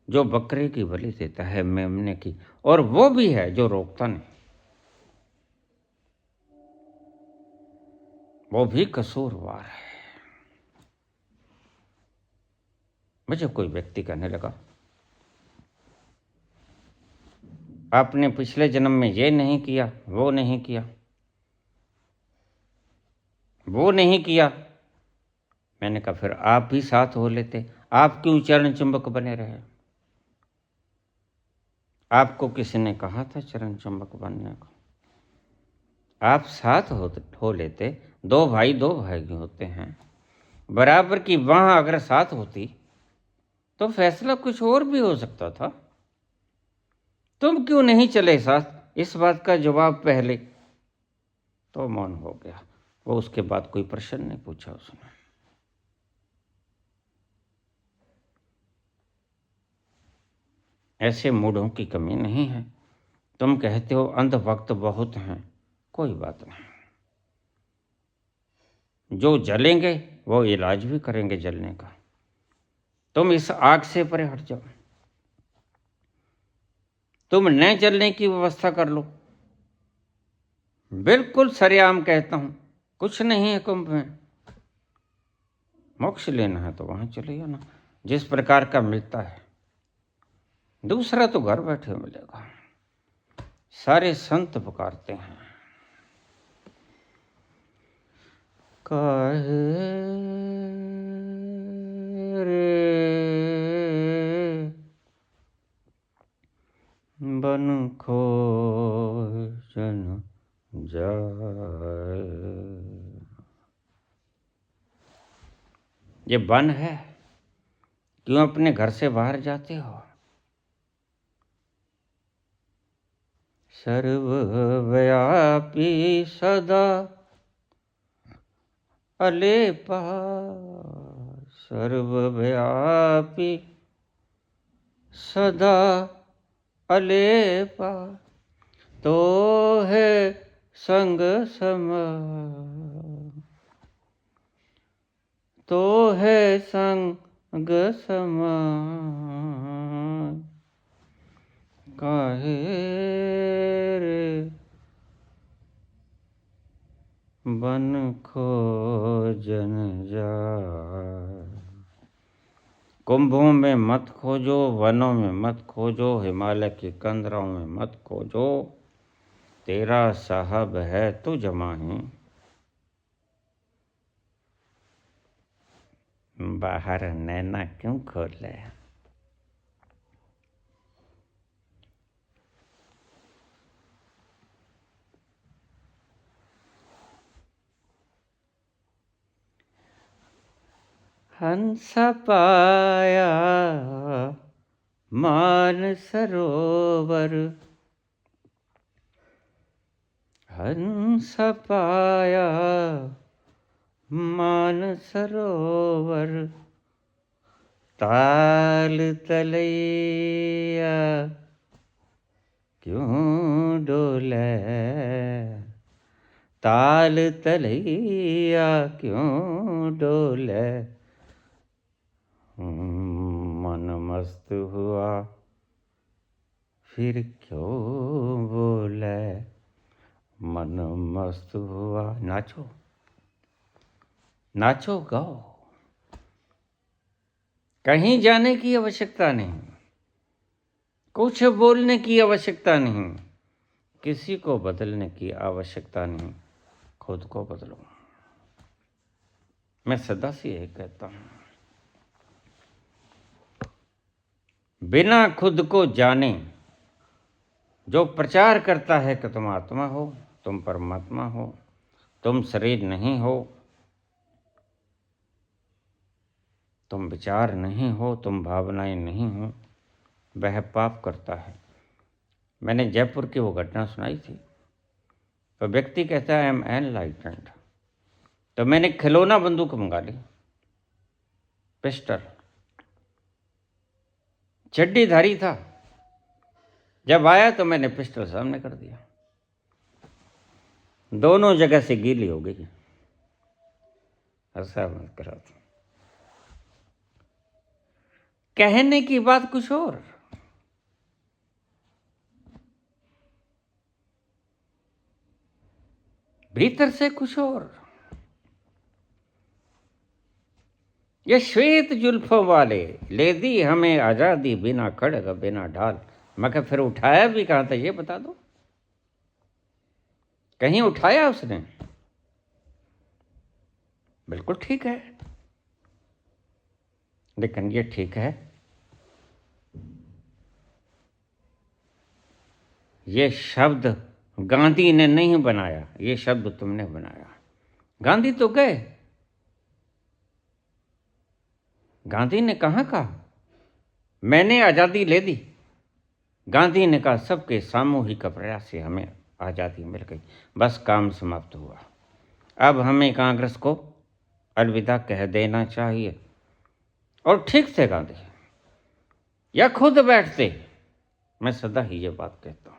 जो बकरे की बलि देता है, मेमने की, और वो भी है जो रोकता नहीं। वो भी कसूरवार है। मुझे कोई व्यक्ति कहने लगा, आपने पिछले जन्म में ये नहीं किया, वो नहीं किया, वो नहीं किया। मैंने कहा फिर आप भी साथ हो लेते, आप क्यों चरण चुंबक बने रहे? आपको किसी ने कहा था चरण चुंबक बनने को? आप साथ हो लेते। दो भाई होते हैं, बराबर की बांह अगर साथ होती तो फैसला कुछ और भी हो सकता था। तुम क्यों नहीं चले साथ? इस बात का जवाब पहले तो मौन हो गया। वो उसके बाद कोई प्रश्न नहीं पूछा उसने। ऐसे मूढ़ों की कमी नहीं है। तुम कहते हो अंधभक्त बहुत हैं, कोई बात नहीं। जो जलेंगे वो इलाज भी करेंगे जलने का। तुम इस आग से परे हट जाओ, तुम न जलने की व्यवस्था कर लो। बिल्कुल सरेआम कहता हूं, कुछ नहीं है कुंभ में। मोक्ष लेना है तो वहां चले जाना, जिस प्रकार का मिलता है। दूसरा तो घर बैठे मिलेगा। सारे संत पुकारते हैं, काहे रे बन खोजन जाए। ये वन है, क्यों अपने घर से बाहर जाते हो? सर्वव्यापी सदा अलेपा, सर्वव्यापी सदा अलेपा, तो है संग सम, तो है संग समान। काहे रे बन खोजन जाए। कुंभों में मत खोजो, वनों में मत खोजो, हिमालय की कंदरों में मत खोजो। तेरा साहब है तू जमाही, बाहर नैना क्यों खोले? हंस पाया मान सरोवर, हंस पाया मान सरोवर ताल तलैया क्यों डोले, ताल तलैया क्यों डोले, मन मस्त हुआ फिर क्यों बोले, मन मस्त हुआ। नाचो नाचो गाओ, कहीं जाने की आवश्यकता नहीं, कुछ बोलने की आवश्यकता नहीं, किसी को बदलने की आवश्यकता नहीं, खुद को बदलो। मैं सदा से यही कहता हूं, बिना खुद को जाने जो प्रचार करता है कि तुम आत्मा हो, तुम परमात्मा हो, तुम शरीर नहीं हो, तुम विचार नहीं हो, तुम भावनाएं नहीं हो, वह पाप करता है। मैंने जयपुर की वो घटना सुनाई थी। तो व्यक्ति कहता है आई एम एनलाइटेंड, तो मैंने खिलौना बंदूक मंगा ली, पिस्टल, चड्डीधारी था। जब आया तो मैंने पिस्टल सामने कर दिया, दोनों जगह से गीली हो गई। ऐसा मत करो, कहने की बात कुछ और, भीतर से कुछ और। ये श्वेत जुल्फों वाले ले दी हमें आजादी, बिना खड़ग बिना ढाल। मैं कहा फिर उठाया भी कहां था ये बता दो, कहीं उठाया उसने? बिल्कुल ठीक है, लेकिन ये ठीक है, ये शब्द गांधी ने नहीं बनाया, ये शब्द तुमने बनाया। गांधी तो गए, गांधी ने कहां कहा मैंने आजादी ले दी? गांधी ने कहा सबके सामूहिक प्रयास से हमें आजादी मिल गई, बस काम समाप्त हुआ। अब हमें कांग्रेस को अलविदा कह देना चाहिए। और ठीक थे गांधी, या खुद बैठते, मैं सदा ही ये बात कहता हूं,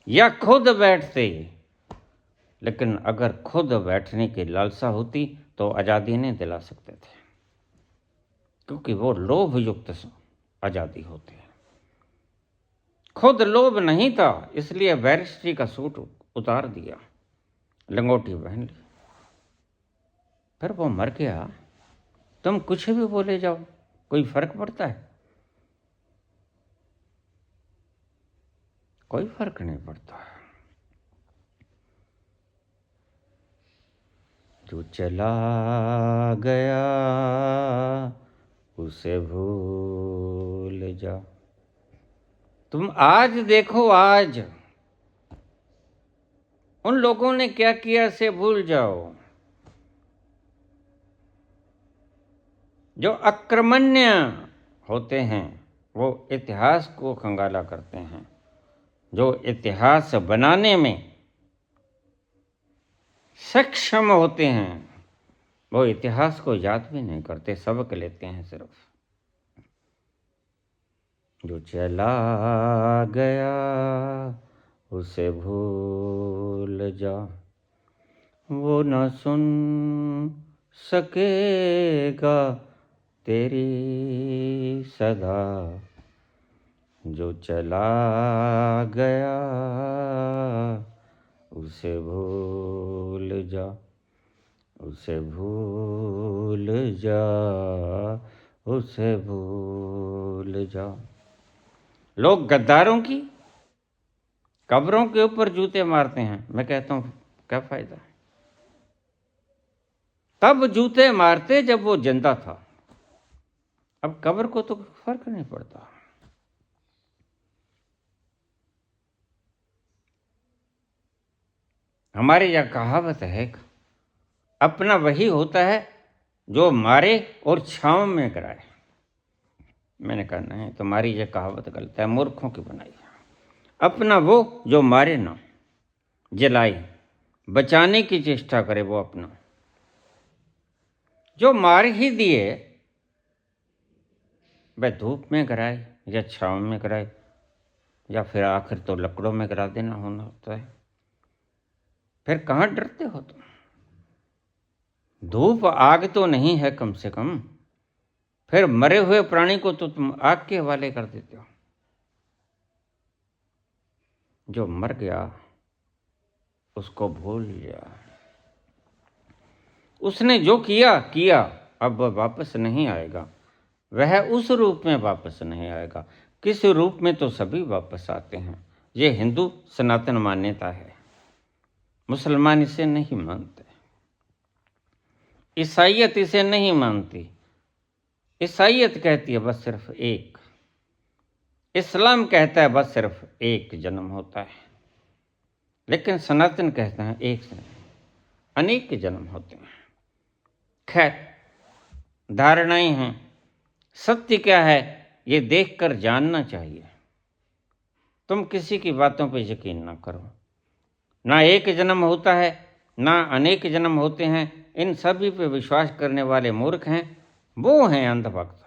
या खुद बैठते, लेकिन अगर खुद बैठने की लालसा होती तो आजादी नहीं दिला सकते थे, क्योंकि वो लोभ युक्त आजादी होती है। खुद लोभ नहीं था, इसलिए बैरिस्ट्री का सूट उतार दिया, लंगोटी पहन ली, फिर वो मर गया। तुम कुछ भी बोले जाओ, कोई फर्क पड़ता है? कोई फर्क नहीं पड़ता। जो चला गया उसे भूल जा। तुम आज देखो, आज उन लोगों ने क्या किया से भूल जाओ। जो अक्रमण्य होते हैं वो इतिहास को खंगाला करते हैं, जो इतिहास बनाने में सक्षम होते हैं वो इतिहास को याद भी नहीं करते, सबक लेते हैं सिर्फ। जो चला गया उसे भूल जा, वो न सुन सकेगा तेरी सदा। जो चला गया उसे भूल जा, उसे भूल जा, उसे भूल जा। लोग गद्दारों की कब्रों के ऊपर जूते मारते हैं, मैं कहता हूं क्या फायदा? तब जूते मारते जब वो जिंदा था, अब कब्र को तो फर्क नहीं पड़ता। हमारी यह कहावत है, अपना वही होता है जो मारे और छांव में कराए। मैंने कहा नहीं, तुम्हारी यह कहावत गलत है, मूर्खों की बनाई है। अपना वो जो मारे ना, जलाए, बचाने की चेष्टा करे वो अपना, जो मार ही दिए, वह धूप में गिराए या छाँव में गिराए, या फिर आखिर तो लकड़ों में गिरा देना होना होता है। फिर कहाँ डरते हो तुम? धूप आग तो नहीं है कम से कम, फिर मरे हुए प्राणी को तो तुम आग के हवाले कर देते हो। जो मर गया उसको भूल जा। उसने जो किया किया, अब वह वापस नहीं आएगा। वह उस रूप में वापस नहीं आएगा। किस रूप में तो सभी वापस आते हैं। ये हिंदू सनातन मान्यता है। मुसलमान इसे नहीं मानते, ईसाइयत इसे नहीं मानती। ईसाइयत कहती है बस सिर्फ एक, इस्लाम कहता है बस सिर्फ एक जन्म होता है, लेकिन सनातन कहते हैं एक से नहीं, अनेक जन्म होते हैं। खैर, धारणाएं हैं। सत्य क्या है ये देखकर जानना चाहिए। तुम किसी की बातों पर यकीन ना करो। ना एक जन्म होता है, ना अनेक जन्म होते हैं। इन सभी पे विश्वास करने वाले मूर्ख हैं, वो हैं अंधभक्त।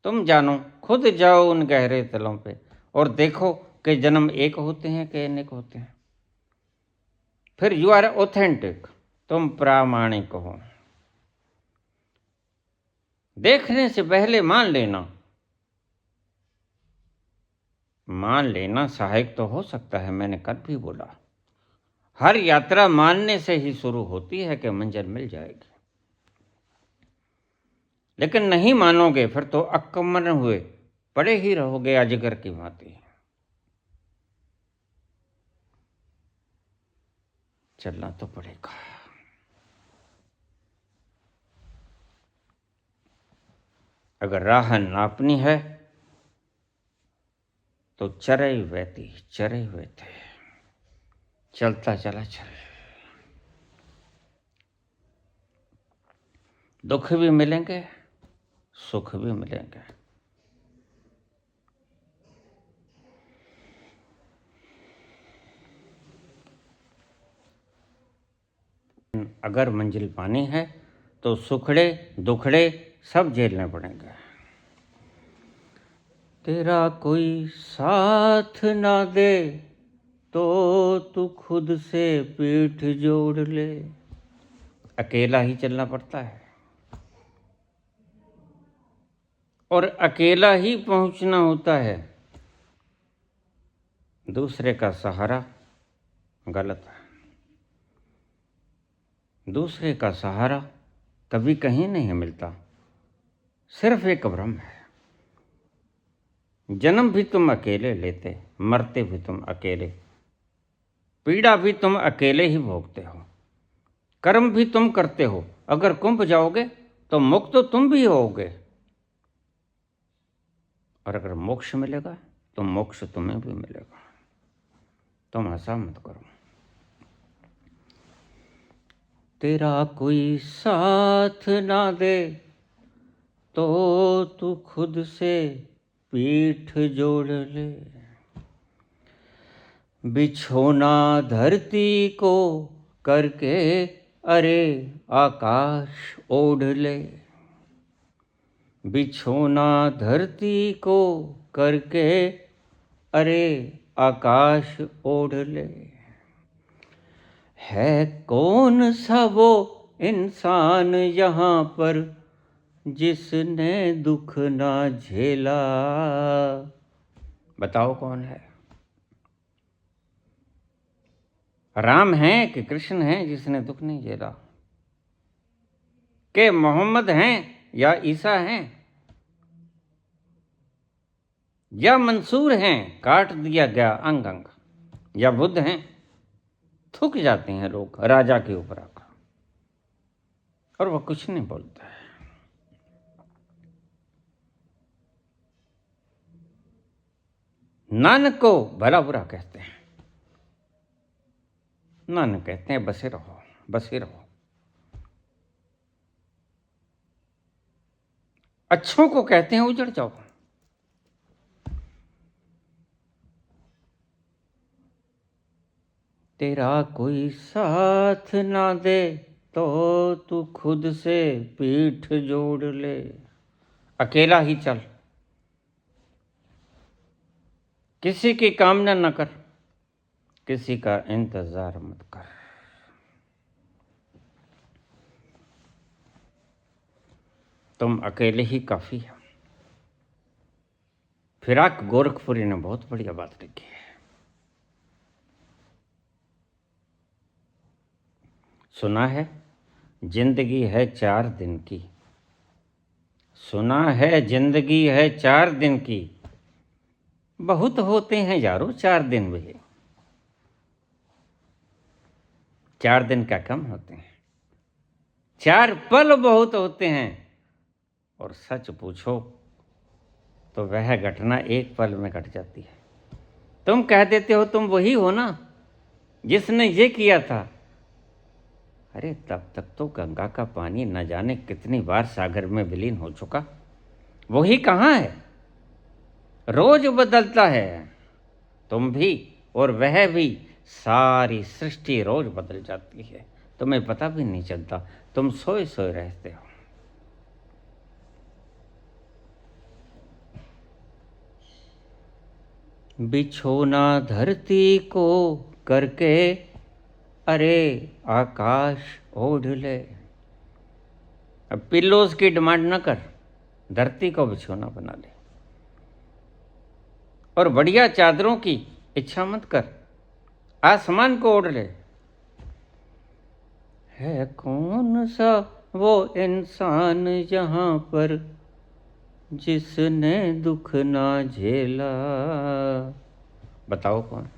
तुम जानो, खुद जाओ उन गहरे तलों पे और देखो कि जन्म एक होते हैं कि अनेक होते हैं। फिर यू आर ऑथेंटिक, तुम प्रामाणिक हो। देखने से पहले मान लेना। मान लेना सहायक तो हो सकता है, मैंने कल भी बोला। हर यात्रा मानने से ही शुरू होती है कि मंजिल मिल जाएगी। लेकिन नहीं मानोगे फिर तो अकम्मन हुए पड़े ही रहोगे अजगर की भांति। चलना तो पड़ेगा। अगर राह नापनी है तो चरे बहती, चरे बहते, चलता चला चल। दुख भी मिलेंगे, सुख भी मिलेंगे। अगर मंजिल पानी है तो सुखड़े दुखड़े सब झेलने पड़ेंगे। तेरा कोई साथ ना दे तो तू खुद से पीठ जोड़ ले। अकेला ही चलना पड़ता है और अकेला ही पहुंचना होता है। दूसरे का सहारा गलत है। दूसरे का सहारा कभी कहीं नहीं मिलता, सिर्फ एक भ्रम है। जन्म भी तुम अकेले लेते, मरते भी तुम अकेले, पीड़ा भी तुम अकेले ही भोगते हो, कर्म भी तुम करते हो। अगर कुंभ जाओगे तो मुक्त तो तुम भी होगे, और अगर मोक्ष मिलेगा तो मोक्ष तुम्हें भी मिलेगा। तुम ऐसा मत करो। तेरा कोई साथ ना दे तो तू खुद से पीठ जोड़ ले। बिछोना धरती को करके अरे आकाश ओढ़ ले। बिछोना धरती को करके अरे आकाश ओढ़ ले। है कौन सा वो इंसान यहाँ पर जिसने दुख ना झेला। बताओ कौन है? राम है कि कृष्ण है जिसने दुख नहीं झेला? के मोहम्मद हैं या ईसा हैं या मंसूर हैं काट दिया गया अंग अंग, या बुद्ध हैं? थूक जाते हैं लोग राजा के ऊपर आकर और वह कुछ नहीं बोलता है। नानक को भला बुरा कहते हैं। नानक कहते हैं बसे रहो, बसे रहो। अच्छों को कहते हैं उजड़ जाओ। तेरा कोई साथ ना दे तो तू खुद से पीठ जोड़ ले। अकेला ही चल, किसी की कामना न कर, किसी का इंतजार मत कर। तुम अकेले ही काफी हो। फिराक गोरखपुरी ने बहुत बढ़िया बात लिखी है। सुना है जिंदगी है 4 दिन की, सुना है जिंदगी है 4 दिन की, बहुत होते हैं यारो 4 दिन भी, 4 दिन का कम होते हैं, 4 पल बहुत होते हैं। और सच पूछो तो वह घटना 1 पल में घट जाती है। तुम कह देते हो तुम वही हो ना जिसने ये किया था। अरे तब तक तो गंगा का पानी न जाने कितनी बार सागर में विलीन हो चुका। वही कहाँ है? रोज बदलता है। तुम भी और वह भी, सारी सृष्टि रोज बदल जाती है, तुम्हें पता भी नहीं चलता, तुम सोए सोए रहते हो। बिछोना धरती को करके, अरे आकाश ओढ़ ले। अब पिल्लोज की डिमांड न कर, धरती को बिछोना बना ले। और बढ़िया चादरों की इच्छा मत कर, आसमान को ओढ़ ले। है कौन सा वो इंसान यहाँ पर जिसने दुख ना झेला? बताओ कौन?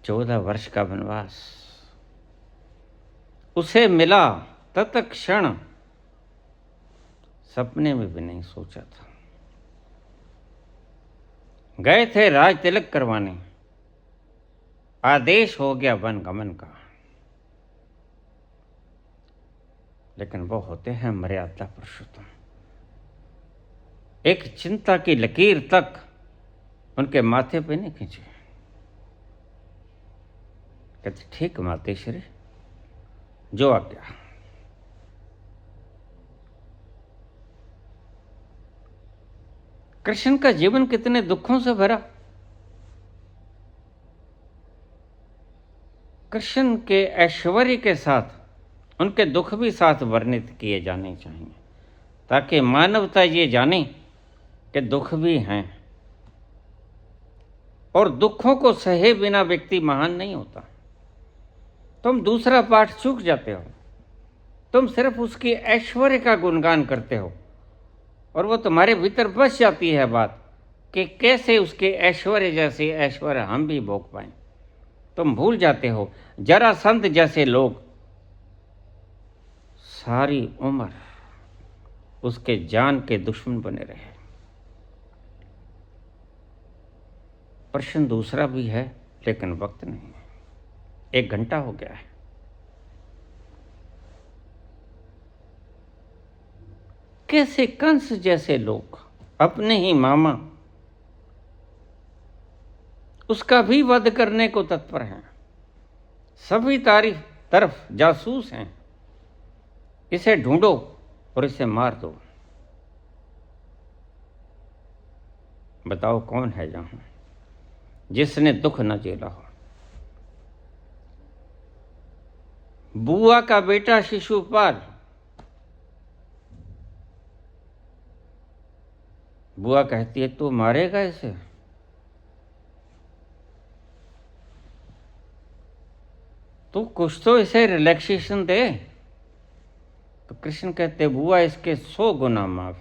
14 वर्ष का वनवास उसे मिला तत्क्षण, सपने में भी नहीं सोचा था। गए थे राज तिलक करवाने, आदेश हो गया वन गमन का। लेकिन वो होते हैं मर्यादा पुरुषोत्तम। एक चिंता की लकीर तक उनके माथे पे नहीं खींचे। कहते ठीक मातेश्वरी, जो आज्ञा। कृष्ण का जीवन कितने दुखों से भरा। कृष्ण के ऐश्वर्य के साथ उनके दुख भी साथ वर्णित किए जाने चाहिए, ताकि मानवता ये जाने कि दुख भी हैं, और दुखों को सहे बिना व्यक्ति महान नहीं होता। तुम दूसरा पाठ चूक जाते हो, तुम सिर्फ उसकी ऐश्वर्य का गुणगान करते हो, और वो तुम्हारे भीतर बस जाती है बात कि कैसे उसके ऐश्वर्य जैसे ऐश्वर्य हम भी भोग पाएं। तुम भूल जाते हो जरासंध जैसे लोग सारी उम्र उसके जान के दुश्मन बने रहे। प्रश्न दूसरा भी है, लेकिन वक्त नहीं है। 1 घंटा हो गया है। कैसे कंस जैसे लोग अपने ही मामा उसका भी वध करने को तत्पर हैं। सभी तरफ जासूस हैं। इसे ढूंढो और इसे मार दो। बताओ कौन है जहां जिसने दुख न झेला हो? बुआ का बेटा शिशुपाल, बुआ कहती है तू मारेगा इसे? तू कुछ तो इसे रिलैक्सेशन दे। तो कृष्ण कहते बुआ इसके 100 गुना माफ,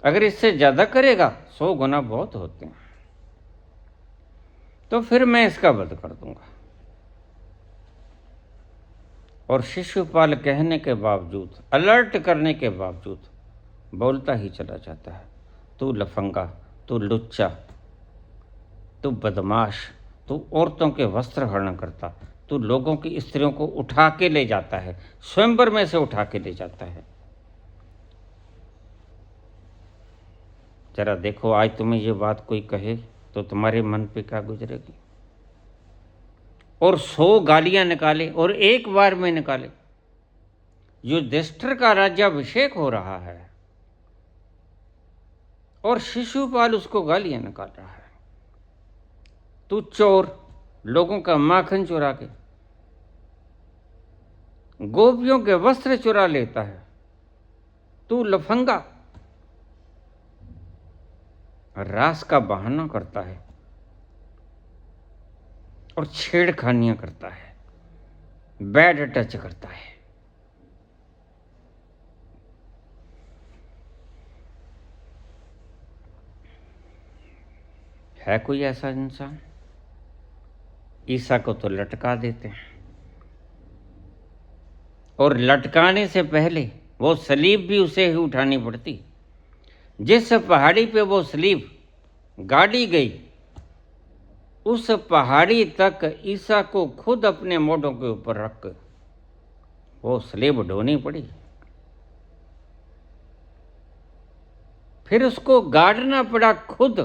अगर इससे ज्यादा करेगा 100 गुना बहुत होते हैं, तो फिर मैं इसका वध कर दूंगा। और शिशुपाल कहने के बावजूद, अलर्ट करने के बावजूद बोलता ही चला जाता है, तू लफंगा, तू लुच्चा, तू बदमाश, तू औरतों के वस्त्र हरण करता, तू लोगों की स्त्रियों को उठा के ले जाता है, स्वयंवर में से उठा के ले जाता है। जरा देखो आज तुम्हें ये बात कोई कहे तो तुम्हारे मन पे क्या गुजरेगी? और 100 गालियां निकाले और एक बार में निकाले। युधिष्ठिर का राज्याभिषेक हो रहा है और शिशुपाल उसको गालियां निकाल रहा है। तू चोर, लोगों का माखन चुरा के गोपियों के वस्त्र चुरा लेता है, तू लफंगा, रास का बहाना करता है और छेड़खानियां करता है, बैड टच करता है कोई ऐसा इंसान? ईसा को तो लटका देते हैं और लटकाने से पहले वो सलीब भी उसे ही उठानी पड़ती। जिस पहाड़ी पे वो सलीब गाड़ी गई, उस पहाड़ी तक ईसा को खुद अपने मोढों के ऊपर रख कर वो सलीब ढोनी पड़ी। फिर उसको गाड़ना पड़ा खुद,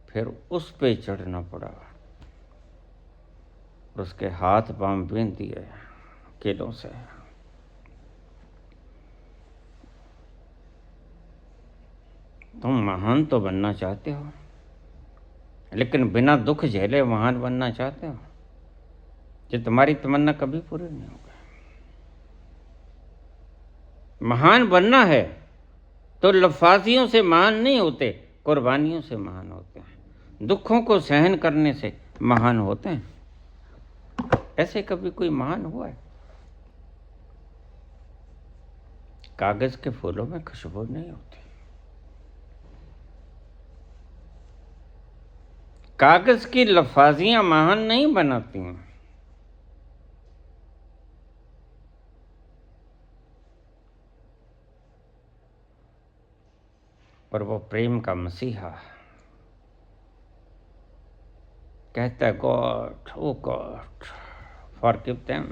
फिर उस पे चढ़ना पड़ा, उसके हाथ पांव बीन दिए कीलों से। तुम महान तो बनना चाहते हो, लेकिन बिना दुख झेले महान बनना चाहते हो? ये तुम्हारी तमन्ना कभी पूरी नहीं होगी। महान बनना है तो लफाजियों से महान नहीं होते, कुर्बानियों से महान होते हैं, दुखों को सहन करने से महान होते हैं। ऐसे कभी कोई महान हुआ है? कागज के फूलों में खुशबू नहीं होती, कागज की लफाजियां महान नहीं बनाती हैं। और वो प्रेम का मसीहा कहता है, God, O God, forgive them,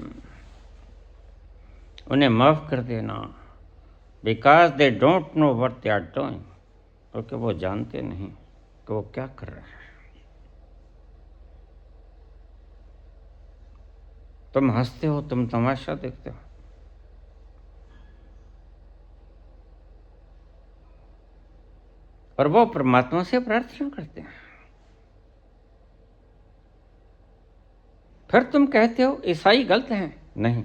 उन्हें माफ कर देना, because they don't know what they are doing, क्योंकि वो जानते नहीं कि वो क्या कर रहे हैं। तुम हंसते हो, तुम तमाशा देखते हो, और वो परमात्मा से प्रार्थना करते हैं। फिर तुम कहते हो ईसाई गलत हैं। नहीं,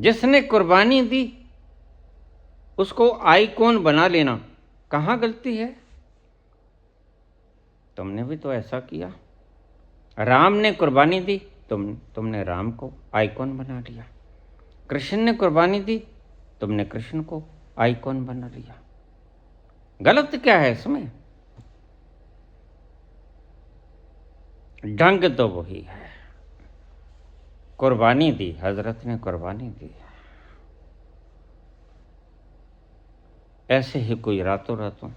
जिसने कुर्बानी दी उसको आइकॉन बना लेना कहाँ गलती है? तुमने भी तो ऐसा किया। राम ने कुर्बानी दी, तुमने राम को आइकॉन बना लिया। कृष्ण ने कुर्बानी दी, तुमने कृष्ण को आइकॉन बना लिया। गलत क्या है इसमें? ढंग तो वही है। कुर्बानी दी, हजरत ने कुर्बानी दी। ऐसे ही कोई रातों रातों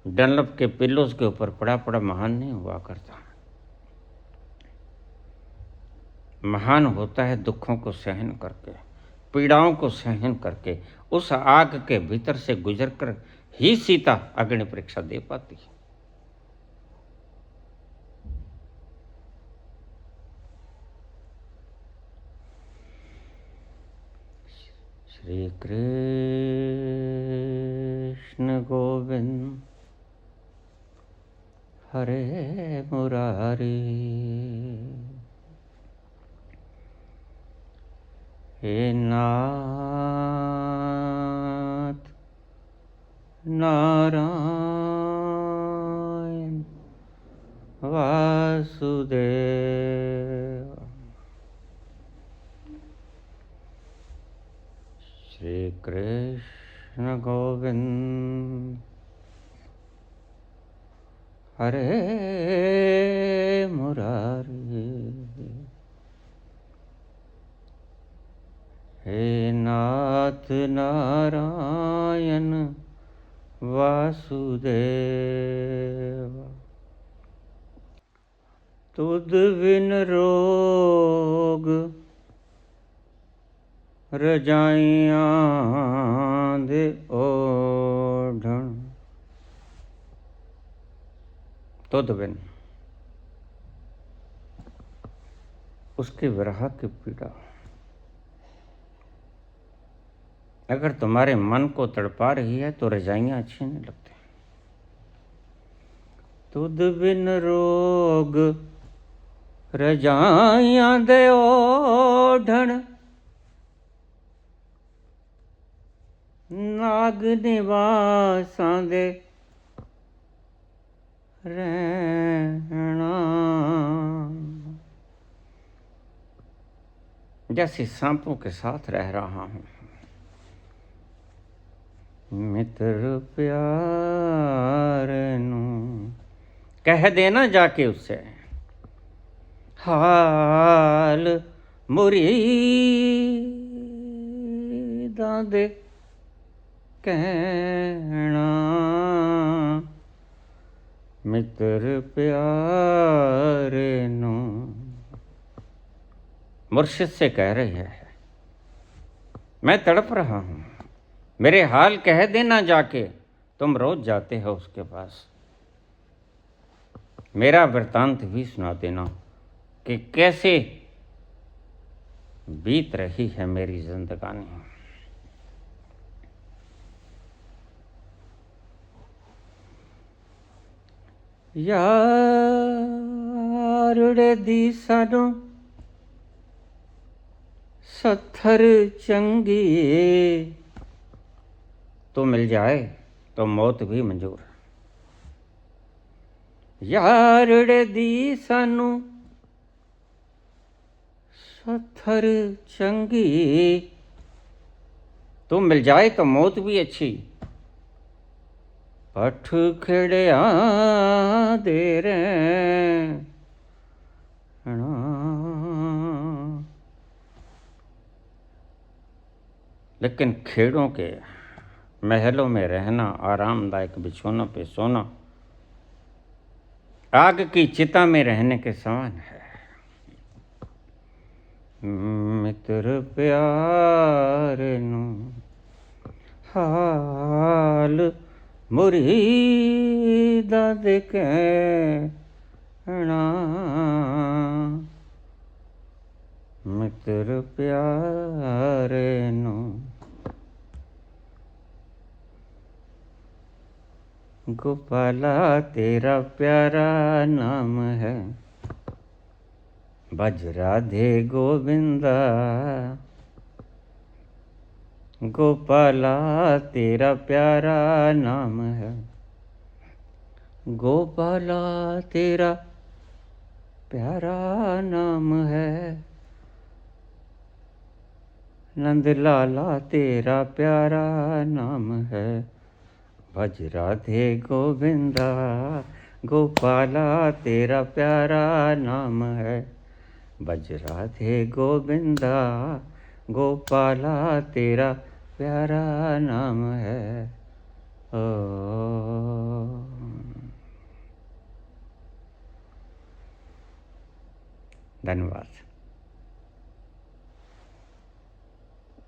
डनलप के पिल्लोज के ऊपर पड़ा पड़ा महान नहीं हुआ करता। महान होता है दुखों को सहन करके, पीड़ाओं को सहन करके। उस आग के भीतर से गुजरकर ही सीता अग्नि परीक्षा दे पाती है। श्री कृष्ण गोविंद हरे मुरारी, हे नाथ नारायण वासुदेव। श्री कृष्ण गोविंद हरे मुरारी, हे नाथ नारायण वासुदेव। तुद बिन रोग रजाइयां दे ओढ़ण, तुद बिन उसके विरह की पीड़ा अगर तुम्हारे मन को तड़पा रही है तो रजाइयाँ अच्छी नहीं लगती। तुद बिन रोग रजाइयाँ दे ओढ़ण, नाग निवासां दे रहना। जैसे सांपों के साथ रह रहा हूँ। मित्र प्यार नू कह देना जाके उससे, हाल मुरीदां दे कहना। मित्र प्यार नू मुर्शिद से कह रही है, मैं तड़प रहा हूँ, मेरे हाल कह देना जाके, तुम रोज जाते हो उसके पास। मेरा वृतांत भी सुना देना कि कैसे बीत रही है मेरी जिंदगानी। यारुड़े दी सानू सत्थर चंगी, तो मिल जाए तो मौत भी मंजूर है। यारुड़े दी सानू सत्थर चंगी, तो मिल जाए तो मौत भी अच्छी। पठ खड़िया दे रहना। लेकिन खेड़ों के महलों में रहना, आरामदायक बिछौनों पे सोना, आग की चिता में रहने के समान है। मित्र प्यार नू हाल मुरीदां दे कहना। मित्र प्यार नू गोपाला तेरा प्यारा नाम है, भज राधे गोविंदा। गोपाला तेरा प्यारा नाम है, गोपाला तेरा प्यारा नाम है। नंद लाला तेरा प्यारा नाम है, भज राधे गोविंदा। गोपाला तेरा प्यारा नाम है, भज राधे गोविंदा। गोपाला तेरा प्यारा नाम है। ओ धन्यवाद।